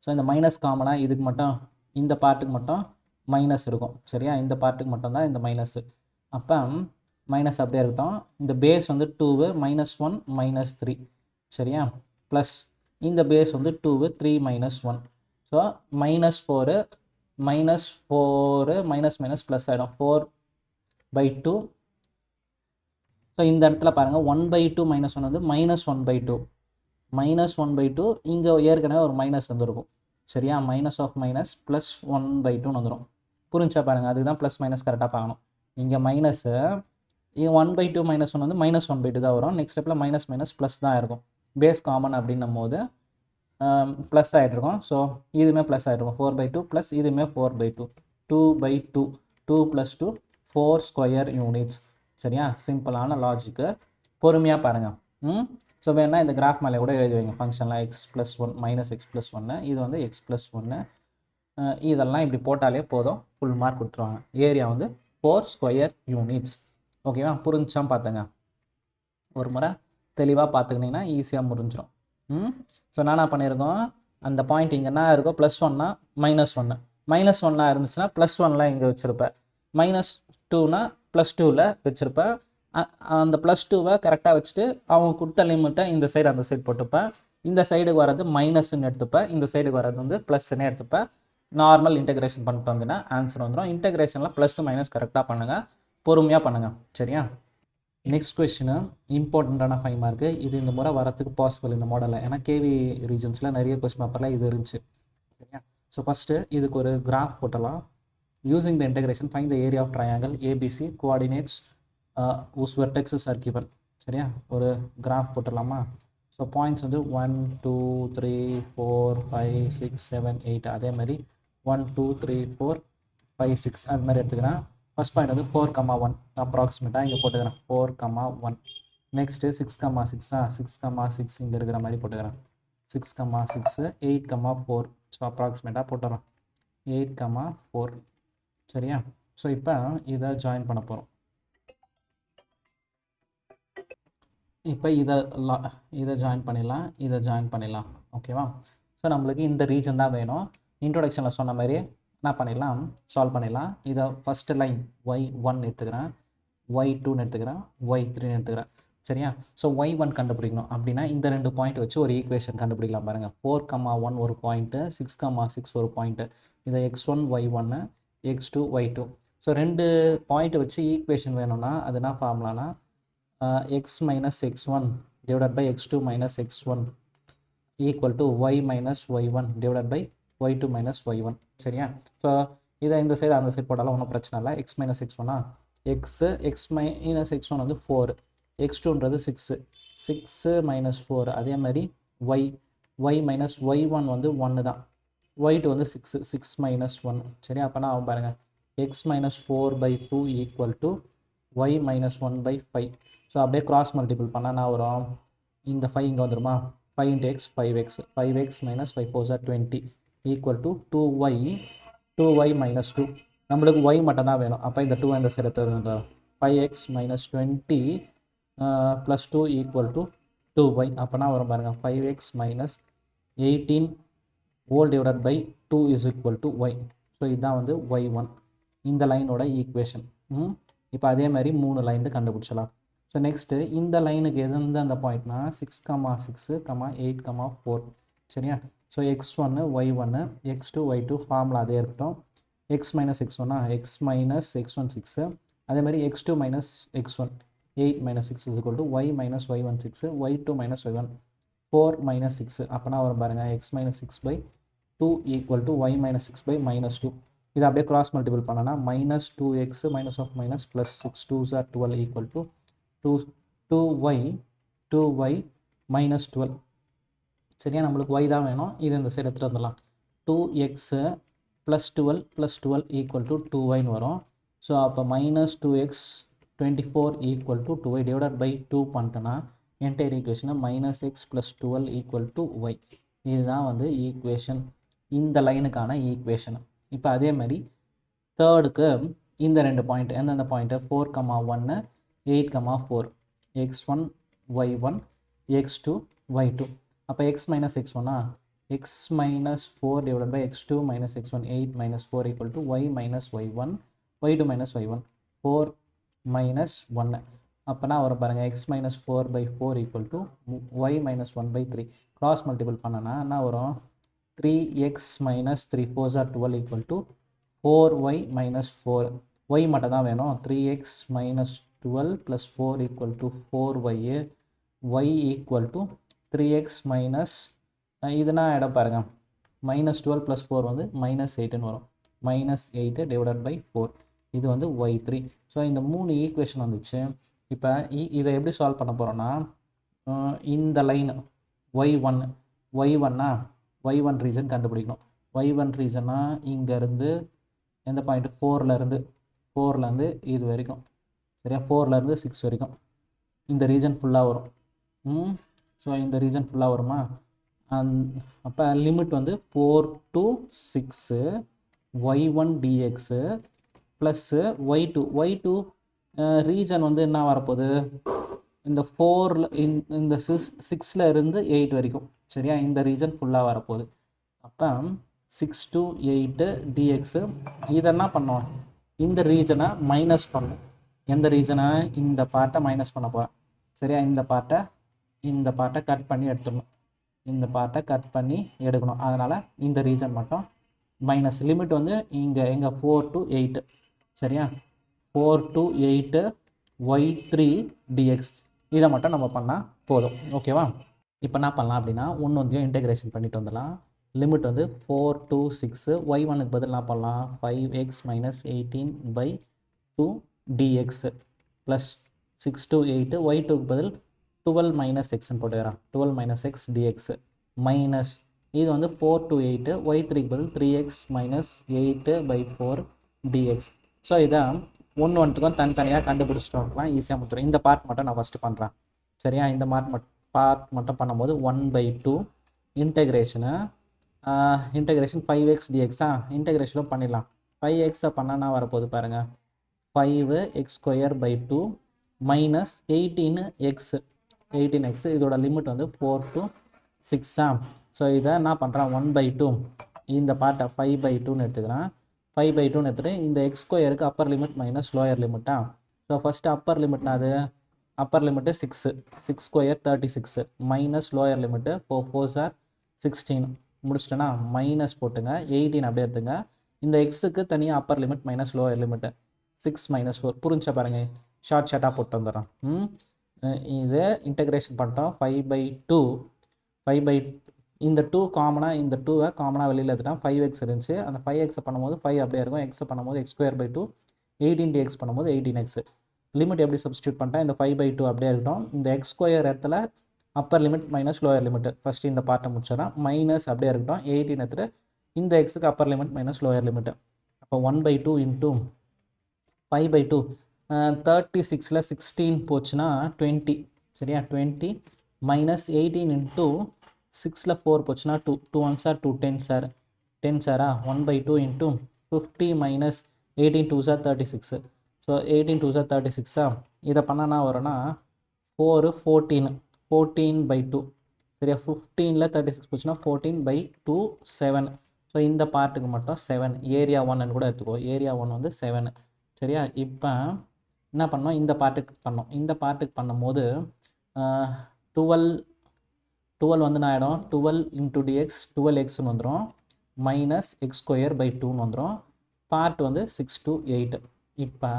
ஸோ இந்த மைனஸ் காமனாக இதுக்கு மட்டும் இந்த பார்ட்டுக்கு மட்டும் மைனஸ் இருக்கும். சரியா? இந்த பார்ட்டுக்கு மட்டும்தான் இந்த மைனஸு. அப்போ மைனஸ் அப்படியே இருக்கட்டும். இந்த பேஸ் வந்து 2 -1 -3. சரியா? ப்ளஸ் இந்த பேஸ் வந்து 2 3 -1. ஸோ -4 மைனஸ் ப்ளஸ் ஆகிடும் 4/2. ஸோ இந்த இடத்துல பாருங்கள் 1/2 -1 வந்து -1/2. -1/2 இங்கே ஏற்கனவே ஒரு மைனஸ் வந்துருக்கும். சரியா? -(−) ப்ளஸ் 1/2ன்னு வந்துடும். புரிஞ்சா பாருங்கள். அதுக்கு தான் ப்ளஸ் மைனஸ் கரெக்டாக பார்க்கணும். இங்கே மைனஸு 1/2 -1 வந்து -1/2 தான் வரும். நெக்ஸ்ட் ஸ்டெப்பில் மைனஸ் ப்ளஸ் தான் இருக்கும். பேஸ் காமன் அப்படின்னும் போது ப்ளஸ் ஆகிட்ருக்கும். ஸோ இதுவுமே ப்ளஸ் ஆகிட்ருக்கும். 4/2 ப்ளஸ் இதுவுமே 4/2. 2/2 2 + 2 4² யூனிட்ஸ். சரியா? சிம்பிளான லாஜிக்கு. பொறுமையாக பாருங்கள். ஸோ வேணால் இந்த கிராஃப் மேலே கூட எழுதி வைங்க. ஃபங்க்ஷன்லாம் x + 1 -x + 1 இது வந்து x + 1. இதெல்லாம் இப்படி போட்டாலே போதும், ஃபுல் மார்க் கொடுத்துருவாங்க. ஏரியா வந்து 4² யூனிட்ஸ். ஓகேவா? புரிஞ்சாம் பார்த்துங்க. ஒரு முறை தெளிவாக பார்த்துக்கிட்டிங்கன்னா ஈஸியாக முடிஞ்சிடும். ஸோ நான் என்ன பண்ணியிருக்கோம், அந்த பாயிண்ட் இங்கே என்ன இருக்கோ +1னா -1, -1 இருந்துச்சுன்னா +1 இங்கே வச்சுருப்பேன். -2னா +2ல் வச்சுருப்பேன். அந்த +2 கரெக்டாக வச்சுட்டு அவங்க கொடுத்த லிமிட்டை இந்த சைடு அந்த சைடு போட்டுப்பேன். இந்த சைடுக்கு வர்றது மைனஸ்ன்னு எடுத்துப்பேன். இந்த சைடுக்கு வர்றது வந்து ப்ளஸ்ன்னு எடுத்துப்பேன். நார்மல் இன்டகிரேஷன் பண்ணிட்டு வந்தீங்கன்னா ஆன்சர் வந்துடும். இன்டகிரேஷனில் ப்ளஸ் மைனஸ் கரெக்டாக பண்ணுங்கள், பொறுமையாக பண்ணுங்கள். சரியா? நெக்ஸ்ட் கொஸ்டின் இம்பார்ட்டண்ட்டான 5 மார்க்கு. இது இந்த முறை வரத்துக்கு பாசிபிள் இந்த மாடலில். ஏன்னா கேவி ரீஜன்ஸில் நிறைய கொஸ்டின் பேப்பரில் இது இருந்துச்சு. சரியா? ஸோ ஃபஸ்ட்டு இதுக்கு ஒரு கிராஃப் போட்டலாம். Using the integration find the area of triangle ABC coordinates whose vertexes are given. சரியா? ஒரு கிராஃப் போட்டுடலாமா? ஸோ பாயிண்ட்ஸ் வந்து 1 2 3 4 5 6 7 8 அதே மாதிரி 1 2 3 4 5 6 அது மாதிரி எடுத்துக்கிறேன். ஃபஸ்ட் பாயிண்ட் வந்து 4,1 அப்ராக்சிமேட்டாக இங்கே போட்டுக்கிறேன் 4,1. நெக்ஸ்ட்டு 6,6 6,6 இங்கே இருக்கிற மாதிரி போட்டுக்கிறேன் 6,6 8,4. ஸோ அப்ராக்சிமேட்டாக போட்டுறேன் 8,4. சரியா? ஸோ இப்போ இதை ஜாயின் பண்ண போகிறோம். இப்போ இதை ஜாயின் பண்ணிடலாம், இதை ஜாயின் பண்ணிடலாம். ஓகேவா? ஸோ நம்மளுக்கு இந்த ரீஜன் தான் வேணும். இன்ட்ரோடக்ஷனில் சொன்ன மாதிரி என்ன பண்ணிடலாம், சால்வ் பண்ணிடலாம். இதை ஃபஸ்ட்டு லைன் y1 எடுத்துக்கிறேன், y2ன்னு எடுத்துக்கிறேன், y3ன்னு எடுத்துக்கிறேன். சரியா? ஸோ y1 கண்டுபிடிக்கணும் அப்படின்னா இந்த 2 பாயிண்ட் வச்சு ஒரு ஈக்குவேஷன் கண்டுபிடிக்கலாம் பாருங்கள். 4,1 ஒரு பாயிண்ட்டு, 6,6 ஒரு பாயிண்ட்டு. இதை x1 y1 x2 y2. So 2 point வச்சு ஈக்குவேஷன் வேணும்னா அது என்ன ஃபார்முலானா x minus x1 divided by x2 minus x1 equal to y minus y1 divided by y2 minus y1. சரியா? ஸோ இதை இந்த சைடு அந்த சைடு போட்டாலும் ஒன்றும் பிரச்சனை இல்லை. x minus x1 x minus x1 வந்து 4, x2ன்றது 6 minus 4. அதே மாதிரி y minus y1 வந்து 1 தான், y2 வந்து 6 minus 1. சரியா? அப்போனா அவன் பாருங்கள் x minus 4/2 equal to y minus 1/5. So அப்படியே கிராஸ் மல்டிபிள் பண்ணால் நான் வரும், இந்த 5 இங்கே வந்துடுமா, 5 into x 5x minus 5 4 are 20 equal to 2y minus 2. நம்மளுக்கு y மட்டும் தான் வேணும். அப்போ இந்த 2 இந்த சைடு எடுத்து 5x minus 20 plus 2 equal to 2y. அப்போனா வரும் பாருங்கள் 5x minus 18 whole divided by 2 is equal to y. So இதுதான் வந்து y1 இந்த லைனோட ஈக்குவேஷன். இப்போ அதே மாதிரி 3 லைன் கண்டுபிடிச்சலாம். ஸோ நெக்ஸ்ட்டு இந்த லைனுக்கு எது அந்த பாயிண்ட்னா 6,6, 8,4. சரியா? So x1 y1 x2 y2 formula அதே இருக்கட்டும். x minus x1 x minus x1 6, அதே மாதிரி x2 minus x1 8 minus 6 is equal to y minus y1 6 y2 minus y1 4 minus 6. அப்போனா வரும் பாருங்கள் x minus 6/2 equal to y minus 6/-2. இதை அப்படியே cross multiple பண்ணனா minus 2x minus of minus plus 6 2s are 12 equal to 2y minus 12. சரியா? நம்மளுக்கு y தான் வேணும். இது இந்த சைடு எடுத்துகிட்டு வந்துடலாம். 2x plus 12 plus 12 equal to 2yன்னு வரும். ஸோ அப்போ minus 2x 24 equal to 2y divided by 2 பண்ணிட்டோன்னா என்டையர் ஈக்குவேஷனை minus x plus 12 equal to y. இதுதான் வந்து ஈக்குவேஷன், இந்த லைனுக்கான ஈக்குவேஷன். இப்போ அதே மாதிரி தேர்டுக்கு இந்த 2 பாயிண்ட் எந்தெந்த point 4,1 8,4 x1 y1 x2 y2. அப்போ x minus x1 x minus 4 divided by x2 minus x1 8 minus 4 equal to y minus y1 y2 minus y1 4 minus 1. அப்போனா வரும் பாருங்கள் x minus 4/4 equal to y minus 1/3. Cross multiple பண்ணனா என்ன வரும், 3x minus 3 4s are 12 equal to 4y minus 4. y மட்டும் தான் வேணும். 3x minus 12 plus 4 equal to 4y. y equal to 3x minus இதுனா இடம் பாருங்கள் minus 12 plus 4 வந்து minus 8ன்னு வரும். minus 8 divided by 4. இது வந்து y3. ஸோ இந்த 3 ஈக்குவேஷன் வந்துச்சு. இப்போ இதை எப்படி சால்வ் பண்ண போகிறோன்னா இந்த லைன் y1 y1 ரீசன் கண்டுபிடிக்கணும். y1 ரீசன்னா இங்கேருந்து எந்த பாயிண்ட் 4லேருந்து இது வரைக்கும். சரியா? 4லேருந்து 6 வரைக்கும் இந்த ரீஜன் ஃபுல்லாக வரும். ஸோ இந்த ரீஜன் ஃபுல்லாக வருமா, அப்போ லிமிட் வந்து 4 to 6 y1 dx plus y2 region வந்து என்ன வரப்போகுது, இந்த 4 இந்த 6ல் இருந்து 8 வரைக்கும். சரியா? இந்த ரீஜன் ஃபுல்லாக வரப்போகுது. அப்போ 6 to 8 dx இதை என்ன பண்ணோம், இந்த ரீஜனை மைனஸ் பண்ணணும். எந்த ரீஜனை, இந்த பார்ட்டை மைனஸ் பண்ண போகிறேன். சரியா? இந்த பார்ட்டை கட் பண்ணி எடுத்துடணும். இந்த பார்ட்டை கட் பண்ணி எடுக்கணும். அதனால் இந்த ரீஜன் மட்டும் மைனஸ். லிமிட் வந்து இங்கே 4 to 8. சரியா? 4 to 8 y3 dx. இதை மட்டும் நம்ம பண்ணால் போதும். ஓகேவா? இப்போ என்ன பண்ணலாம் அப்படின்னா ஒன்று வந்து இன்டெகிரேஷன் பண்ணிட்டு வந்துடலாம். லிமிட் வந்து 4 to 6 y1க்கு பதில் என்ன பண்ணலாம், 5x minus 18/2 dx plus 6 to 8 y2க்கு பதில் 12 minus xன்னு போட்டுக்கிறேன். 12 minus x dx மைனஸ் இது வந்து 4 to 8 y3க்கு பதில் 3x minus 8/4 dx. ஸோ இதை ஒன்றுக்கும் தனித்தனியாக கண்டுபிடிச்சிட்டோம்னா ஈஸியாக முடிச்சிடும். இந்த பார்ட் மட்டும் நான் ஃபஸ்ட்டு பண்ணுறேன். சரியா? இந்த பார்ட் மட்டும் பண்ணும்போது 1/2 இன்டெகிரேஷன் 5x dx இன்டெகிரேஷனும் பண்ணிடலாம். 5x பண்ணால் வரப்போகுது பாருங்கள், 5x² by 2 minus 18x 18x. இதோட லிமிட் வந்து 4 to 6. ஸோ இதை என்ன பண்ணுறான் 1/2 இந்த பார்ட்டை 5/2ன்னு எடுத்துக்கிறேன். 5/2ன்னு எடுத்துகிட்டு இந்த எக்ஸ் ஸ்கொயருக்கு அப்பர் லிமிட் மைனஸ் லோயர் லிமிட்டா. ஸோ ஃபஸ்ட்டு அப்பர் லிமிட்னா அது upper limit 6 square 36 minus lower limit 4 4 16 முடிச்சிட்டேன்னா மைனஸ் போட்டுங்க 18 அப்படியே எடுத்துங்க. இந்த எக்ஸுக்கு தனியாக upper limit minus lower limit 6 - 4 புரிஞ்ச பாருங்கள். ஷார்ட்டாக போட்டு வந்துடுறோம். இது இன்டகிரேஷன் பண்ணிட்டோம் 5/2 இந்த 2 காமனாக இந்த 2வை காமனாக வெளியில் எடுத்துட்டோம். 5x இருந்துச்சு. அந்த 5x பண்ணும்போது 5 அப்படியே இருக்கும். எக்ஸை பண்ணும்போது x²/2 18x பண்ணும்போது 18x. லிமிட் எப்படி சப்ஸ்டியூட் பண்ணிட்டேன் இந்த 5/2 அப்படியே இருக்கட்டும். இந்த எக்ஸ் ஸ்கொயர் இடத்துல Appar limit minus lower limit first இந்த பார்ட்டை முடிச்சிடறேன். மைனஸ் அப்படியே இருக்கட்டும் 18 எடுத்துகிட்டு இந்த எக்ஸுக்கு Appar limit minus lower limit. அப்போ 1/2 இன்ட்டு 5/2 36ல் 16 போச்சுன்னா 20 சரியா 20 மைனஸ் 18 இன்ட்டு 6ல் 4 போச்சுன்னா 2 2 1 சார் 2 10 சார் 10 சாரா 1/2 into 50 minus 18 2 sir 36. So 18 2 sir 36. இதை பண்ணனா வரும்னா 4 14/2 சரியா 15ல் 36 போச்சுன்னா 14/2 7. ஸோ இந்த பார்ட்டுக்கு மட்டும் 7 ஏரியா 1ன்னு கூட எடுத்துக்கோ. ஏரியா 1 வந்து 7 சரியா. இப்போ என்ன பண்ணோம் இந்த பார்ட்டுக்கு பண்ணோம். இந்த பார்ட்டுக்கு பண்ணும்போது 12 வந்து நான் ஆகிடும் 12 × dx 12xன்னு வந்துடும் மைனஸ் x²/2ன்னு வந்துடும். பார்ட் வந்து 6 to 8. இப்போ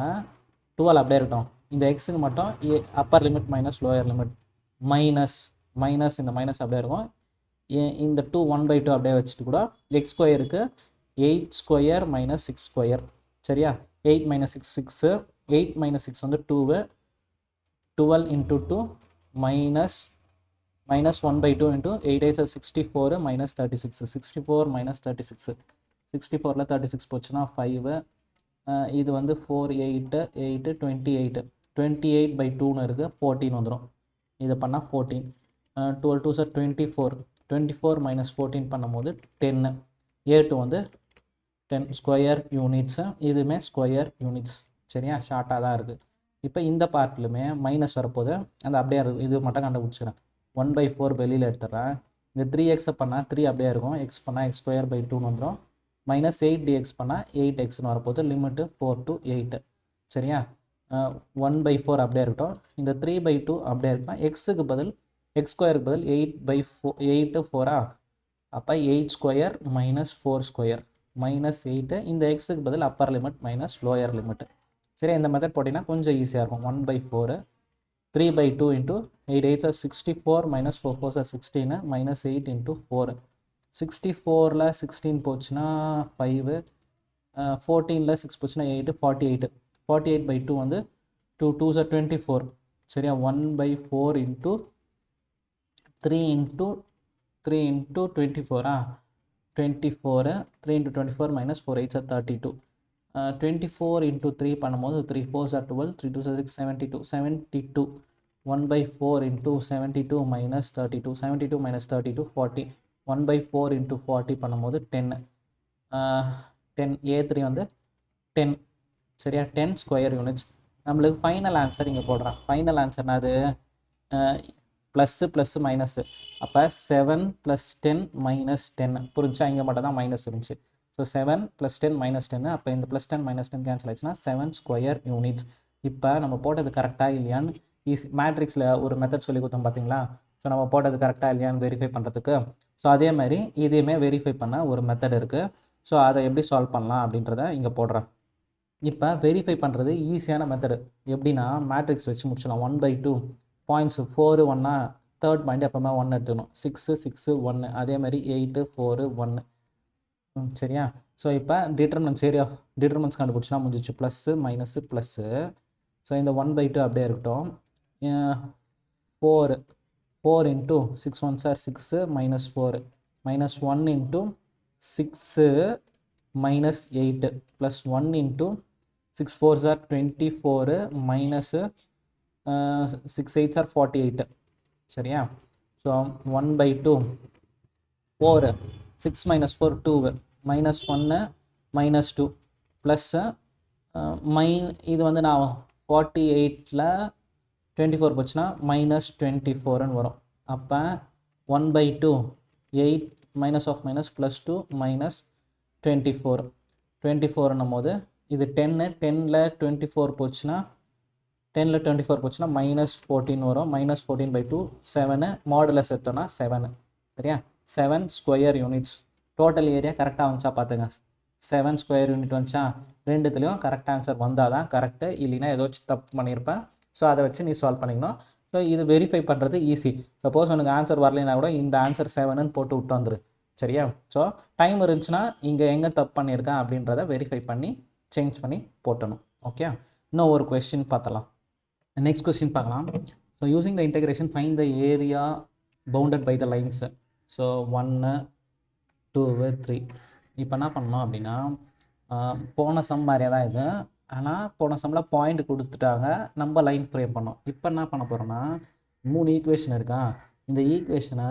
12 அப்படியே இருக்கட்டும். இந்த எக்ஸுக்கு மட்டும் Appar limit minus lower limit minus இந்த மைனஸ் அப்படியே இருக்கும். இந்த 2 1/2 அப்படியே வச்சுட்டு கூட x²க்கு 8² - 6² சரியா 8 - 6 6 8 - 6 வந்து 2 12 × 2 மைனஸ் 1/2 × 8 8 64 - 36 64 - 36 64ல் 36 போச்சுன்னா 5. இது வந்து 4 8 8 28 28/2ன்னு இருக்குது 14 வந்துடும். இதை பண்ணால் 14 12 2 சார் 24 24 - 14 பண்ணும்போது 10 A2 வந்து 10 ஸ்கொயர் யூனிட்ஸு. இதுவுமே ஸ்கொயர் யூனிட்ஸ் சரியா ஷார்ட்டாக தான் இருக்குது. இப்போ இந்த பார்ட்லையுமே மைனஸ் வரப்போது அந்த அப்படியே இது மட்டும் கண்டுபிடிச்சிக்கிறேன். 1/4 வெளியில் எடுத்துடுறேன். இந்த 3x பண்ணால் 3 அப்படியே இருக்கும். எக்ஸ் பண்ணால் x²/2ன்னு வந்துடும். மைனஸ் 8 dx பண்ணால் 8xன்னு வரப்போது. லிமிட்டு 4 to 8 சரியா 1/4 அப்படியே இருக்கட்டும். இந்த 3/2 அப்படியே இருக்கும். எக்ஸுக்கு பதில் x²க்கு பதில் 8 4 அப்போ 8² - 4² மைனஸ் 8. இந்த எக்ஸுக்கு பதில் upper limit minus lower limit சரி. இந்த மெத்தட் போட்டிங்கன்னா கொஞ்சம் ஈஸியாக இருக்கும். 1/4 3/2 × 8 8 64 - 4 4 16 மைனஸ் 8 × 4 64ல் 16 போச்சுன்னா 5 14ல் 6 போச்சுன்னா 8 48 48/2 வந்து 2 2 24 சரியா 1/4 × 3 × 24 24 3 × 24 - 4 8 32 24 × 3 பண்ணும்போது 3 4 12 3 2 6 72 1/4 × 72 - 32 72 - 32 40 1/4 × 40 பண்ணும்போது 10 10 A3 வந்து 10 சரியா 10 ஸ்கொயர் யூனிட்ஸ். நம்மளுக்கு ஃபைனல் ஆன்சர் இங்கே போடுறேன். ஃபைனல் ஆன்சர்னா அது ப்ளஸ்ஸு ப்ளஸ்ஸு மைனஸு. அப்போ 7 + 10 - 10 புரிஞ்சா. இங்கே மட்டும் தான் மைனஸ் இருந்துச்சு. ஸோ 7 + 10 - 10 அப்போ இந்த +10 - 10 கேன்சல் ஆச்சுன்னா 7 ஸ்கொயர் யூனிட்ஸ். இப்போ நம்ம போட்டது கரெக்டாக இல்லையான்னு மேட்ரிக்ஸில் ஒரு மெத்தட் சொல்லி கொடுத்தோம் பார்த்தீங்களா. ஸோ நம்ம போட்டது கரெக்டாக இல்லையான்னு வெரிஃபை பண்ணுறதுக்கு. ஸோ அதே மாதிரி இதையுமே வெரிஃபை பண்ண ஒரு மெத்தட் இருக்குது. ஸோ அதை எப்படி சால்வ் பண்ணலாம் அப்படின்றத இங்கே போடுறேன். இப்போ வெரிஃபை பண்ணுறது ஈஸியான மெத்தடு எப்படின்னா மேட்ரிக்ஸ் வச்சு முடிச்சிடலாம். 1/2 பாயிண்ட்ஸ் 4 1 தேர்ட் பாயிண்ட் எப்போவுமே 1 எடுத்துக்கணும். 6 6 1 அதே மாதிரி 8 4 1 சரியா. ஸோ இப்போ டிட்டர்மினன்ஸ் கண்டுபிடிச்சினா முடிஞ்சிச்சு. Plus minus plus. ஸோ இந்த 1/2 அப்படியே இருக்கட்டும். 4 × 6 1 சார் 6 -4 -1 × 6 -8 +1 × 6 4 சார் 24 -6 8 சார் 48 சரியா. ஸோ 1/2 4 6 - 4 2 -1 -2 ப்ளஸ்ஸு இது வந்து நான் 48ல் 24 போச்சுன்னா -24ன்னு வரும். அப்போ 1/2 8 மைனஸ் ஆஃப் மைனஸ் +2 -24 24ன்னும் போது இது 10ல் 24 போச்சுன்னா -14 வரும். -14/2 7 மாடுலஸ் எடுத்தோன்னா 7. சரியா? 7 ஸ்கொயர் யூனிட்ஸ். டோட்டல் ஏரியா கரெக்டாக வந்துச்சா பார்த்துங்க. 7 ஸ்கொயர் யூனிட் வந்துச்சா? ரெண்டுத்துலேயும் கரெக்ட் ஆன்சர் வந்தால் தான் கரெக்டு, இல்லைன்னா ஏதாச்சும் தப்பு பண்ணியிருப்பேன். ஸோ அதை வச்சு நீ சால்வ் பண்ணிக்கணும். ஸோ இது வெரிஃபை பண்ணுறது ஈஸி. சப்போஸ் உனக்கு ஆன்சர் வரலைன்னா கூட இந்த ஆன்சர் 7ன்னு போட்டு விட்டு வந்துரு. சரியா? ஸோ டைம் இருந்துச்சுன்னா இங்கே எங்கே தப்பு பண்ணியிருக்கேன் அப்படின்றத வெரிஃபை பண்ணி சேஞ்ச் பண்ணி போட்டணும். ஓகே, இன்னும் ஒரு கொஸ்டின் பார்த்தலாம். நெக்ஸ்ட் கொஸ்டின் பார்க்கலாம். So using the integration find the area bounded by the lines. So 1 2 3. இப்போ என்ன பண்ணணும் அப்படின்னா, போன சம் மாதிரியே தான் இது. ஆனால் போன சம்மில் பாயிண்ட் கொடுத்துட்டாங்க, நம்ம லைன் ஃப்ரேம் பண்ணோம். இப்போ என்ன பண்ண போகிறோன்னா, 3 ஈக்குவேஷன் இருக்கா, இந்த ஈக்குவேஷனை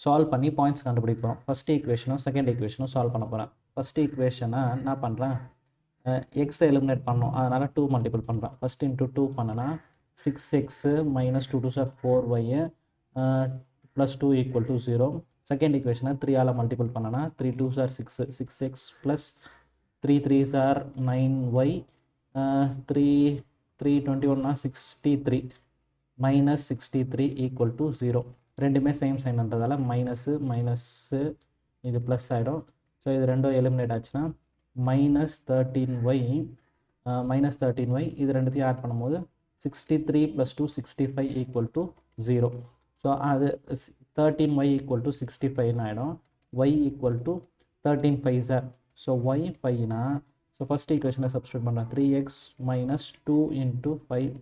சால்வ் பண்ணி பாயிண்ட்ஸ் கண்டுபிடிப்போம். ஃபஸ்ட் ஈக்குவேஷனும் செகண்ட் ஈக்குவேஷனும் சால்வ் பண்ண போகிறேன். ஃபஸ்ட் ஈக்குவேஷனை என்ன பண்ணுறேன், எக்ஸை எலிமினேட் பண்ணோம், அதனால் 2 மல்டிபிள் பண்ணுறேன். ஃபஸ்ட் இன்ட்டு 2 பண்ணனா 6x - 2 2 4y +2 = 0. செகண்ட் ஈக்குவேஷனை 3ஆல் மல்டிபிள் பண்ணனா 3 2 6 6x +3 3 9y 3 3 21 63 -63 = 0. ரெண்டுமே சேம் சைன்ன்றதால மைனஸு மைனஸு இது ப்ளஸ் ஆகிடும். ஸோ இது ரெண்டும் எலிமினேட் ஆச்சுன்னா -13y இது ரெண்டுத்தையும் ஆட் பண்ணும்போது 63 + 2 65 = 0. ஸோ அது 13y = 65 ஆகிடும். y = 13 5s. ஸோ y 5னா, ஸோ ஃபஸ்ட் ஈக்குவேஷனை சப்ஸ்டியூட் பண்ணுறேன். 3x - 2 × 5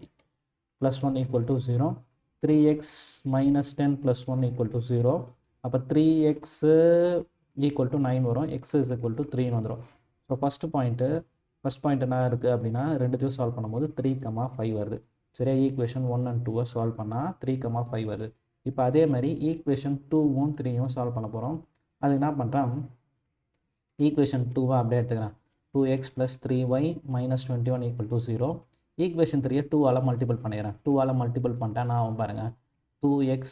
+ 1 = 0. 3x - 10 + 1 = 0. அப்போ 3x = 9 வரும், x = 3ன்னு வந்துடும். ஸோ ஃபஸ்ட் பாயிண்ட் என்ன இருக்குது அப்படின்னா, ரெண்டுத்தையும் சால்வ் பண்ணும்போது 3,5 வருது. சரியா? ஈக்குவேஷன் 1 and 2 சால்வ் பண்ணால் 3,5 வருது. இப்போ அதே மாதிரி ஈக்குவேஷன் 2வும் 3யும் சால்வ் பண்ண போகிறோம். அது என்ன பண்ணுறேன், ஈக்குவேஷன் 2 அப்படியே எடுத்துக்கிறேன். 2x + 3y - 21 = 0. ஈக்குவேஷன் 3 2ஆல் மல்டிபிள் பண்ணிடுறேன். 2ஆல் மல்டிபிள் பண்ணிட்டேன் நான் பாருங்கள். 2x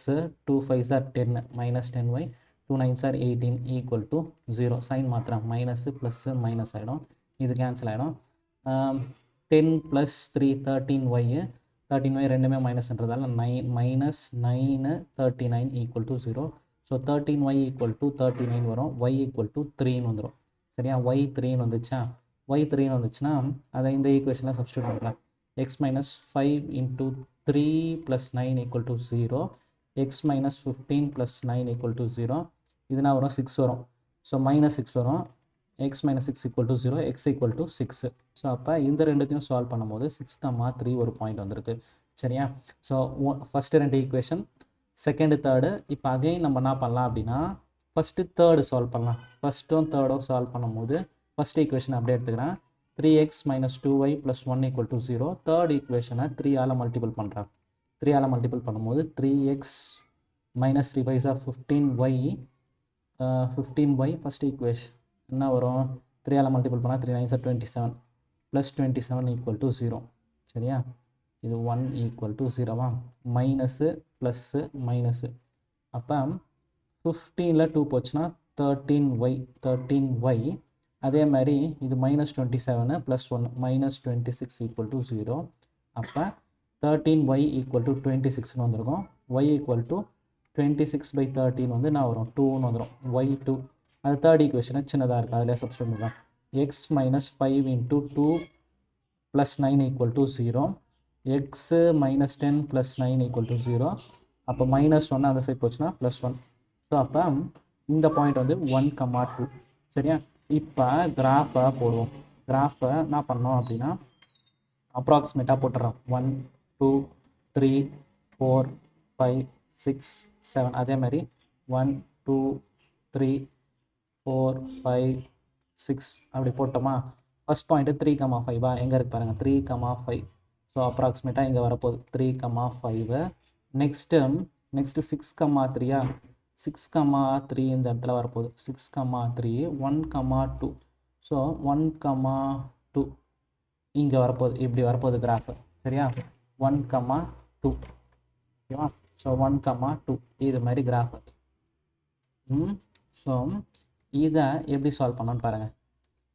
2 5s 10 -10y 2 9s 18 = 0. Sign மாத்திரம் மைனஸு ப்ளஸ்ஸு மைனஸ் ஆகிடும், இது கேன்சல் ஆகிடும். 10 + 3 13y ரெண்டுமே மைனஸ்ன்றதால 9 -9 39 = 0. ஸோ 13y = 39 வரும், y = 3ன்னு வந்துடும். சரியா? y 3ன்னு வந்துச்சுன்னா அதை இந்த ஈக்குவேஷனில் சப்ஸ்டியூட் பண்ணுறேன். x - 5 × 3 + 9 = 0. x - 15 + 9 = 0. இதுனா வரும் 6 வரும். ஸோ -6 வரும். x - 6 = 0, x = 6. ஸோ அப்போ இந்த ரெண்டுத்தையும் சால்வ் பண்ணும்போது 6,3 ஒரு பாயிண்ட் வந்திருக்கு. சரியா? So first 2 equation, second third. இப்போ அகைன் நம்ம என்ன பண்ணலாம் அப்படின்னா, ஃபஸ்ட்டு தேர்டு சால்வ் பண்ணலாம். ஃபஸ்ட்டும் தேர்டும் சால்வ் பண்ணும்போது ஃபஸ்ட் ஈக்குவேஷன் அப்படியே எடுத்துக்கிறேன். 3x - 2y + 1 = 0. தேர்ட் ஈக்குவேஷனை 3ஆல் மல்டிபிள் பண்ணுறேன். 3ஆல் மல்டிபிள் பண்ணும்போது 3x - 3 5s 15y 15y first equation என்ன வரும், 3ஆல் மல்டிபிள் பண்ணால் 3 9s 27 +27 = 0. சரியா? இது 1 = 0வா? Minus plus minus. அப்போ 15ல் 2 போச்சுன்னா 13y. அதே மாதிரி இது -27 + 1 -26 = 0. அப்போ 13y = 26ன்னு வந்திருக்கும். y = 26/13 வந்து என்ன வரும், 2ன்னு வந்துடும். y 2. அது தேர்ட் ஈக்குவேஷனை சின்னதாக இருக்குது, அதில் சப்ஸ்டியூட் பண்ணுறேன். x - 5 × 2 + 9 = 0. x - 10 + 9 = 0. அப்போ -1 அந்த சைட் போச்சுன்னா +1. ஸோ அப்போ இந்த பாயிண்ட் வந்து 1, 2. சரியா? இப்போ கிராஃபை போடுவோம். கிராஃபை என்ன பண்ணோம் அப்படின்னா, அப்ராக்சிமேட்டாக போட்டுறோம். 1 2 3 4 5 6 7. அதே மாதிரி 1 2 3 4 5 6 அப்படி போட்டோமா. ஃபஸ்ட் பாயிண்ட்டு 3,5 எங்கே இருக்கு பாருங்கள், 3,5. ஸோ அப்ராக்சிமேட்டாக இங்கே வரப்போகுது 3,5. நெக்ஸ்ட்டு 6,3 6,3 இந்த இடத்துல வரப்போகுது. 6,3 1,2. ஸோ 1,2 இங்கே வரப்போகுது, இப்படி வரப்போகுது கிராஃபு. சரியா? 1,2 2. ஓகேவா? ஸோ 1, 2 இது மாதிரி கிராஃப் அது. ஸோ இதை எப்படி சால்வ் பண்ணணும்னு பாருங்கள்.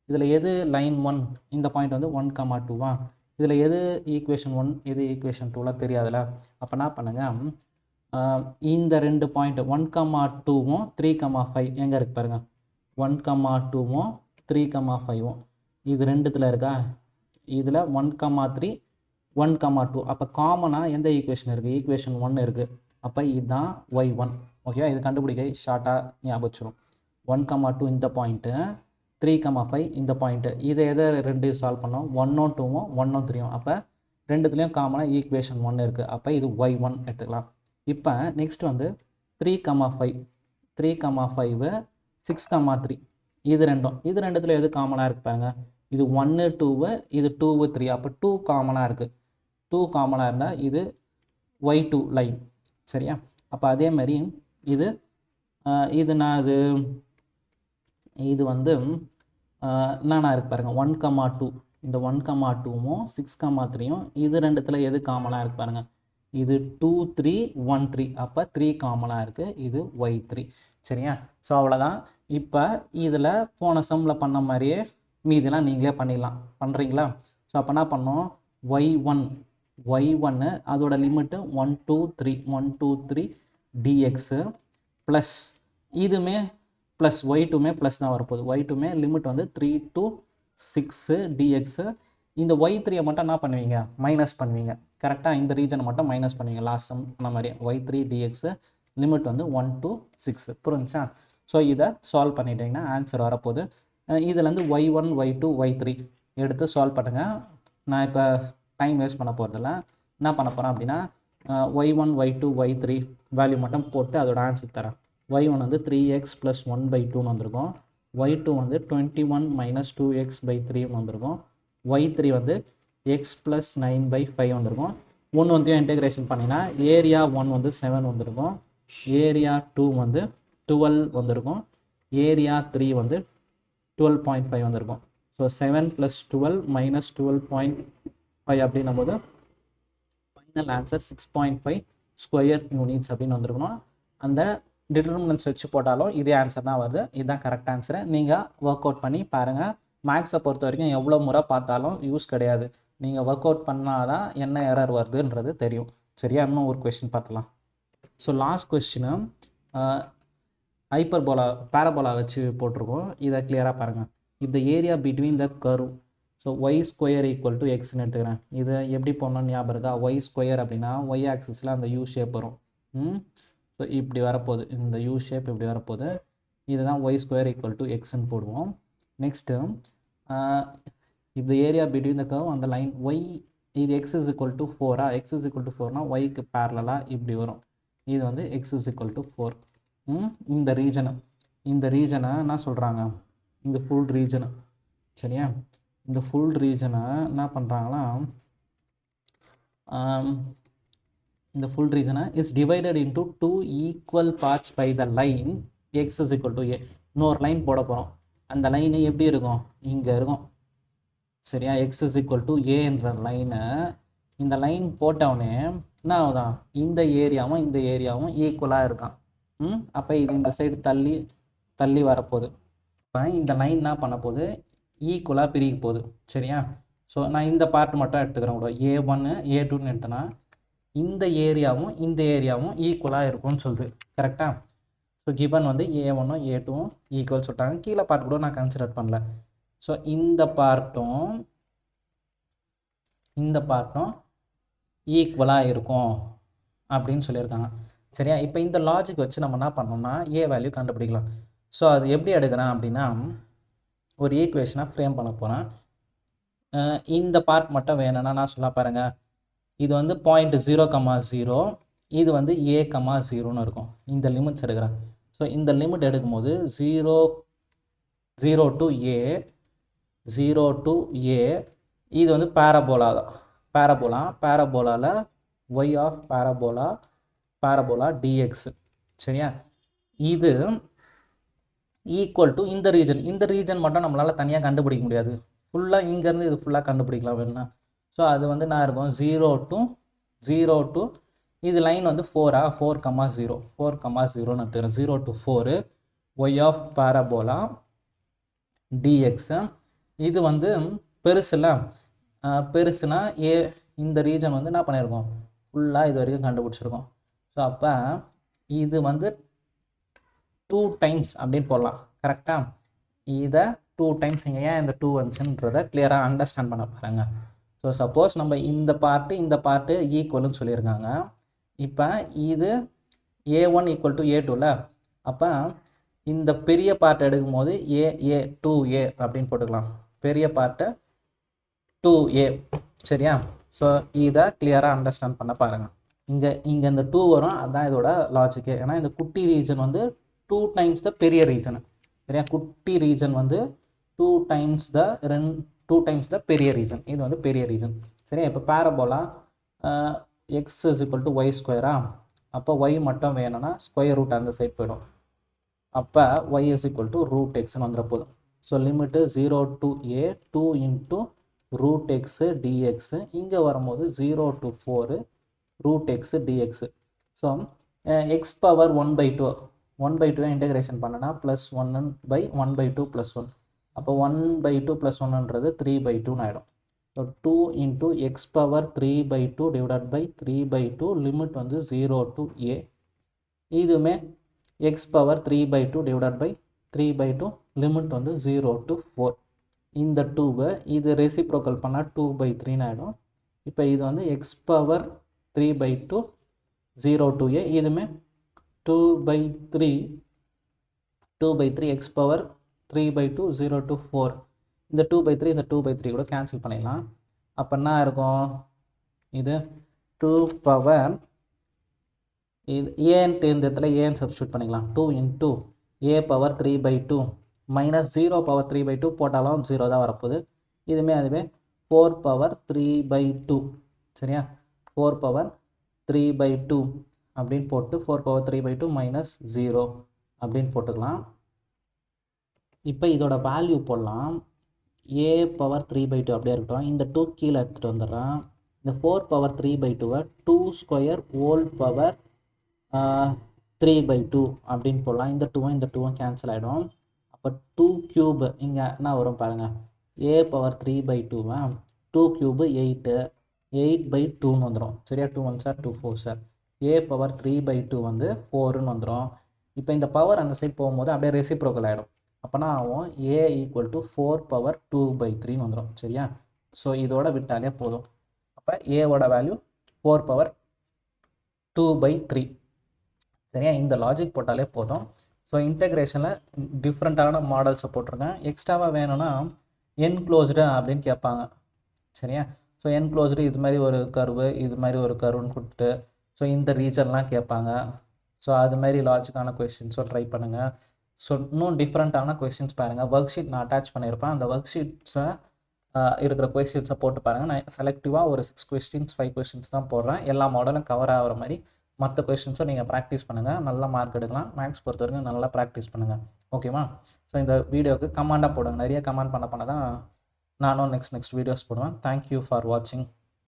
இதில் எது லைன் 1, இந்த பாயிண்ட் வந்து 1, 2வா? இதில் எது ஈக்குவேஷன் 1 எது ஈக்குவேஷன் 2லாம் தெரியாதுல்ல. அப்போ என்ன பண்ணுங்கள், இந்த 2 பாயிண்ட் 1, 2வும் 3, 5 எங்கே இருக்கு பாருங்கள். 1, 2வும் 3, 5வும் இது ரெண்டுத்தில் இருக்கா? இதில் 1, 3 1, 2 அப்போ காமனாக எந்த ஈக்குவேஷன் இருக்குது? ஈக்குவேஷன் 1 இருக்குது. அப்போ இதுதான் y1. ஓகேவா? இது கண்டுபிடிக்க ஷார்ட்டாக ஞாபகம் வச்சிடும். 1, 2 இந்த பாயிண்ட்டு, 3, 5 இந்த பாயிண்ட்டு. இதை எதை ரெண்டு சால்வ் பண்ணோம்? 1ம் 2வும் 1ம் 3ம். அப்போ ரெண்டுத்துலேயும் காமனாக ஈக்குவேஷன் 1 இருக்குது. அப்போ இது y1 எடுத்துக்கலாம். இப்போ நெக்ஸ்ட் வந்து 3, 5 3, 5 6, 3 இது ரெண்டுத்தில் எது காமனாக இருக்கு பாருங்க. இது 1, 2 இது 2, 3. அப்போ 2 காமனாக இருக்குது. 2 காமனாக இருந்தால் இது y2 லைன். சரியா? அப்போ அதே மாதிரி இது வந்து என்னென்ன இருக்கு பாருங்கள். 1, 2 இந்த 1, 2வும் 6, 3யும் இது ரெண்டுத்தில் எது காமனாக இருக்கு பாருங்கள். இது 2, 3, 1, 3. அப்போ 3 காமனாக இருக்குது. இது y3. சரியா? ஸோ அவ்வளோதான். இப்போ இதில் போன சம்மில் பண்ண மாதிரியே மீதிலாம் நீங்களே பண்ணிடலாம். பண்ணுறீங்களா? ஸோ அப்போ என்ன பண்ணோம்? y1 அதோட லிமிட்டு 1, 2, 3 1, 2, 3 dx ப்ளஸ் இதுவுமே ப்ளஸ் y2மே ப்ளஸ் தான் வரப்போகுது. y2மே லிமிட் வந்து 3 to 6 dx. இந்த y3 மட்டும் என்ன பண்ணுவீங்க? மைனஸ் பண்ணுவீங்க. கரெக்டாக இந்த ரீஜனை மட்டும் மைனஸ் பண்ணுவீங்க. லாஸ்ட் சம் பண்ண மாதிரி y3 dx லிமிட் வந்து 1 to 6. புரிஞ்சா? ஸோ இதை சால்வ் பண்ணிட்டீங்கன்னா ஆன்சர் வரப்போகுது. இதுலேருந்து y1, y2, y3 எடுத்து சால்வ் பண்ணுங்கள். நான் இப்போ டைம் வேஸ்ட் பண்ண போகிறதில்ல. என்ன பண்ண போகிறேன் அப்படின்னா y1, y2, y3 வேல்யூ மட்டும் போட்டு அதோட ஆன்சர் தரேன். y1 வந்து 3x + 1/2ன்னு வந்திருக்கும். y2 வந்து 21 - 2x/3 வந்திருக்கும். y3 வந்து x + 9/5 வந்திருக்கும். 1 வந்து இன்டெகிரேஷன் பண்ணினா ஏரியா 1 வந்து 7 வந்திருக்கும். ஏரியா 2 வந்து 12 வந்திருக்கும். ஏரியா 3 வந்து 12.5 வந்திருக்கும். ஸோ 7 + 12 - 12.5 அப்படின்னும் போது ஃபைனல் ஆன்சர் 6.5 ஸ்கொயர் யூனிட்ஸ் அப்படின்னு வந்திருக்கணும். அந்த டிட்டர்மினன்ட்ஸ் வச்சு போட்டாலும் இதே ஆன்சர் தான் வருது. இதுதான் கரெக்ட் ஆன்சரை. நீங்கள் ஒர்க் அவுட் பண்ணி பாருங்கள். மேக்ஸை பொறுத்த வரைக்கும் எவ்வளோ முறை பார்த்தாலும் யூஸ் கிடையாது. நீங்கள் ஒர்க் அவுட் பண்ணால் தான் என்ன எரர் வருதுன்றது தெரியும். சரியா? இன்னும் ஒரு கொஸ்டின் பார்த்துலாம். ஸோ லாஸ்ட் கொஸ்டினு பேரபோலா வச்சு போட்டிருக்கோம். இதை கிளியராக பாருங்கள். If the area between the curve, so y² = xன்னு எடுத்துக்கிறேன். இதை எப்படி போடணும்னு ஞாபகம் இருக்கா? y² அப்படின்னா y ஆக்சிஸில் அந்த யூ ஷேப் வரும். ஸோ இப்படி வரப்போகுது. இந்த யூ ஷேப் இப்படி வரப்போகுது. இதுதான் y² = xன்னு போடுவோம். Next if the area between the curve அந்த லைன் y, இது x = 4. x = 4னா yக்கு பேரலாக இப்படி வரும். இது வந்து x = 4. இந்த ரீஜனை என்ன சொல்கிறாங்க? இந்த ஃபுல் ரீஜனை. சரியா? இந்த ஃபுல் ரீஜனை என்ன பண்ணுறாங்கன்னா, இந்த ஃபுல் ரீஜனை is divided into 2 equal parts by the line x = a. இன்னொரு லைன் போட போகிறோம். அந்த லைனு எப்படி இருக்கும்? இங்கே இருக்கும். சரியா? x = a என்ற லைனை இந்த லைன் போட்டவுடனே என்ன ஆகுதான்? இந்த ஏரியாவும் ஈக்குவலாக இருக்கான். அப்போ இது இந்த சைடு தள்ளி வரப்போகுது. இப்போ இந்த லைன் என்ன பண்ண போகுது? ஈக்குவலாக பிரிக்க போகுது. சரியா? ஸோ நான் இந்த பார்ட் மட்டும் எடுத்துக்கிறேன் கூட. a1 a2ன்னு எடுத்தேன்னா இந்த ஏரியாவும் ஈக்குவலாக இருக்கும்னு சொல்லுது. கரெக்டாக? ஸோ கிவன் வந்து a1 a2 ஈக்குவல் சொல்லிட்டாங்க. கீழே பார்ட் கூட நான் கன்சிடர் பண்ணல. ஸோ இந்த பார்ட்டும் ஈக்குவலாக இருக்கும் அப்படின்னு சொல்லியிருக்காங்க. சரியா? இப்போ இந்த லாஜிக் வச்சு நம்ம என்ன பண்ணோம்னா ஏ வேல்யூ கண்டுபிடிக்கலாம். ஸோ அது எப்படி எடுக்கிறேன் அப்படின்னா, ஒரு ஈக்குவேஷனாக ஃப்ரேம் பண்ண போகிறேன். இந்த பார்ட் மட்டும் வேணும்னா நான் சொல்ல பாருங்கள். இது வந்து பாயிண்ட் 0,0, இது வந்து a,0ன்னு இருக்கும். இந்த லிமிட்ஸ் எடுக்கிறேன். ஸோ இந்த லிமிட் எடுக்கும்போது 0 to a இது வந்து பேரபோலா தான். பேரபோலாவில் y ஆஃப் பேரபோலா dx. சரியா? இது ஈக்குவல் டு இந்த ரீஜன் மட்டும் நம்மளால் தனியாக கண்டுபிடிக்க முடியாது. ஃபுல்லாக இங்கேருந்து இது ஃபுல்லாக கண்டுபிடிக்கலாம் வேணும்னா. ஸோ அது வந்து நான் இருக்கும் 0 to 0 to இது லைன் வந்து 4 4,0 4,0ன்னு எடுத்துக்கிறேன் 0 to 4 y of parabola dx. இது வந்து பெருசுல பெருசுனா ஏ இந்த ரீஜன் வந்து என்ன பண்ணியிருக்கோம் ஃபுல்லாக இது வரைக்கும் கண்டுபிடிச்சிருக்கோம். ஸோ அப்போ இது வந்து 2 டைம்ஸ் அப்படின்னு போடலாம். கரெக்டாக இதை 2 டைம்ஸ் இங்கே ஏன் இந்த 2 வந்துச்சுன்றதை கிளியராக அண்டர்ஸ்டாண்ட் பண்ண பாருங்க. ஸோ சப்போஸ் நம்ம இந்த பார்ட்டு ஈக்குவல்னு சொல்லியிருக்காங்க. இப்போ இது A1 ஈக்குவல் டு A2ல, அப்போ இந்த பெரிய பார்ட் எடுக்கும் போது ஏ 2A அப்படின்னு போட்டுக்கலாம். பெரிய பார்ட்டை 2A. சரியா? ஸோ இதை கிளியராக அண்டர்ஸ்டாண்ட் பண்ண பாருங்கள். இங்கே இந்த 2 வரும், அதுதான் இதோட லாஜிக்கு. ஏன்னா இந்த குட்டி ரீஜன் வந்து 2 டைம்ஸ் த பெரிய ரீஜனு. சரியா? குட்டி ரீஜன் வந்து 2 டைம்ஸ் த பெரிய ரீஜன். இது வந்து பெரிய ரீஜன். சரியா? இப்போ parabola x is equal to y ஸ்கொயரா, அப்போ ஒய் மட்டும் வேணும்னா ஸ்கொயர் ரூட் அந்த சைட் போயிடும். அப்போ y is equal to root எக்ஸ்னு வந்துட போதும். So limit 0 to a 2 into root x dx. இங்கே வரும்போது 0 to 4 root x dx. So x power 1/2 1/2 integration பண்ணனா ப்ளஸ் 1/1/2 ப்ளஸ் 1. அப்போ 1/2 ப்ளஸ் 1ன்றது 3/2ன்னு ஆகிடும். So 2 into x power 3/2 divided by 3/2 limit வந்து 0 to a. இதுவுமே x power 3/2 divided by 3/2 limit வந்து 0 to 4. இந்த 2வை இது ரெசிப்ரோக்கல் பண்ணால் 2/3ன்னு ஆகிடும். இப்போ இது வந்து x பவர் 3/2 0 to a. இதுவுமே 2/3 x பவர் 3/2 0 to 4. இந்த 2/3 இந்த 2/3 கூட கேன்சல் பண்ணிடலாம். அப்போ என்ன இருக்கும், இது 2 பவர் இது ஏன்ட்டு இந்த இடத்துல ஏன்னு சப்ஸ்டியூட் பண்ணிக்கலாம். 2 into a power 3/2 minus 0 power 3/2 போட்டாலும் 0 தான் வரப்போகுது. அதுவே 4 பவர் 3/2. சரியா? 4 பவர் 3/2 அப்படின்னு போட்டு 4 பவர் 3/2 மைனஸ் 0 அப்படின்னு போட்டுக்கலாம். இப்போ இதோட வேல்யூ போடலாம். a பவர் 3/2 அப்படியே இருக்கட்டும். இந்த 2 கீழே எடுத்துகிட்டு வந்துடுறேன். இந்த 4 பவர் 3/2வை 2 ஸ்கொயர் ஹோல் பவர் 3/2 அப்படின்னு போடலாம். இந்த 2வும் கேன்சல் ஆகிடும். அப்போ 2 கியூப் இங்கே என்ன வரும் பாருங்கள். a பவர் 3/2வை 2 கியூபு 8/2ன்னு வந்துடும். சரியா? 2 1 சார் 2 4 சார். a பவர் 3/2 வந்து 4ன்னு வந்துடும். இப்போ இந்த பவர் அந்த சைட் போகும்போது அப்படியே ரெசிப்ரோக்கல் ஆகிடும். அப்போனா ஆகும் a ஈக்குவல் டு 4 பவர் 2/3ன்னு வந்துடும். சரியா? ஸோ இதோட விட்டாலே போதும். அப்போ ஏவோட வேல்யூ 4 பவர் 2/3. சரியா? இந்த லாஜிக் போட்டாலே போதும். ஸோ இன்டெகிரேஷனில் டிஃப்ரெண்ட்டான மாடல்ஸை போட்டிருக்கேன். எக்ஸ்ட்ராவாக வேணும்னா என்க்ளோஸ்டு அப்படின்னு கேட்பாங்க. சரியா? ஸோ என்க்ளோஸ்டு இது மாதிரி ஒரு கர்வு, இது மாதிரி ஒரு கர்வுன்னு கொடுத்துட்டு ஸோ இந்த ரீஜன்லாம் கேட்பாங்க. ஸோ அது மாதிரி லாஜிக்கான கொஸ்டின்ஸோ ட்ரை பண்ணுங்கள். ஸோ இன்னும் டிஃப்ரெண்ட்டான கொஸ்டின்ஸ் பாருங்கள். ஒர்க் ஷீட் நான் அட்டாச் பண்ணியிருப்பேன். அந்த ஒர்க் ஷீட்ஸை இருக்கிற கொஸ்டின்ஸை போட்டு பாருங்கள். நான் செலக்டிவாக ஒரு 6 கொஸ்டின்ஸ் 5 கொஸ்டின்ஸ் தான் போடுறேன். எல்லா மாடலும் கவர் ஆகிற மாதிரி மற்ற கொஸ்டின்ஸும் நீங்கள் ப்ராக்டிஸ் பண்ணுங்கள். நல்ல மார்க் எடுக்கலாம். மேக்ஸ் பொறுத்த வரைக்கும் நல்லா ப்ராக்டிஸ் பண்ணுங்கள். ஓகேவா? ஸோ இந்த வீடியோவுக்கு கமெண்டாக போடுங்க. நிறைய கமெண்ட் பண்ண தான் நானும் நெக்ஸ்ட் வீடியோஸ் போடுவேன். தேங்க்யூ ஃபார் வாட்சிங்.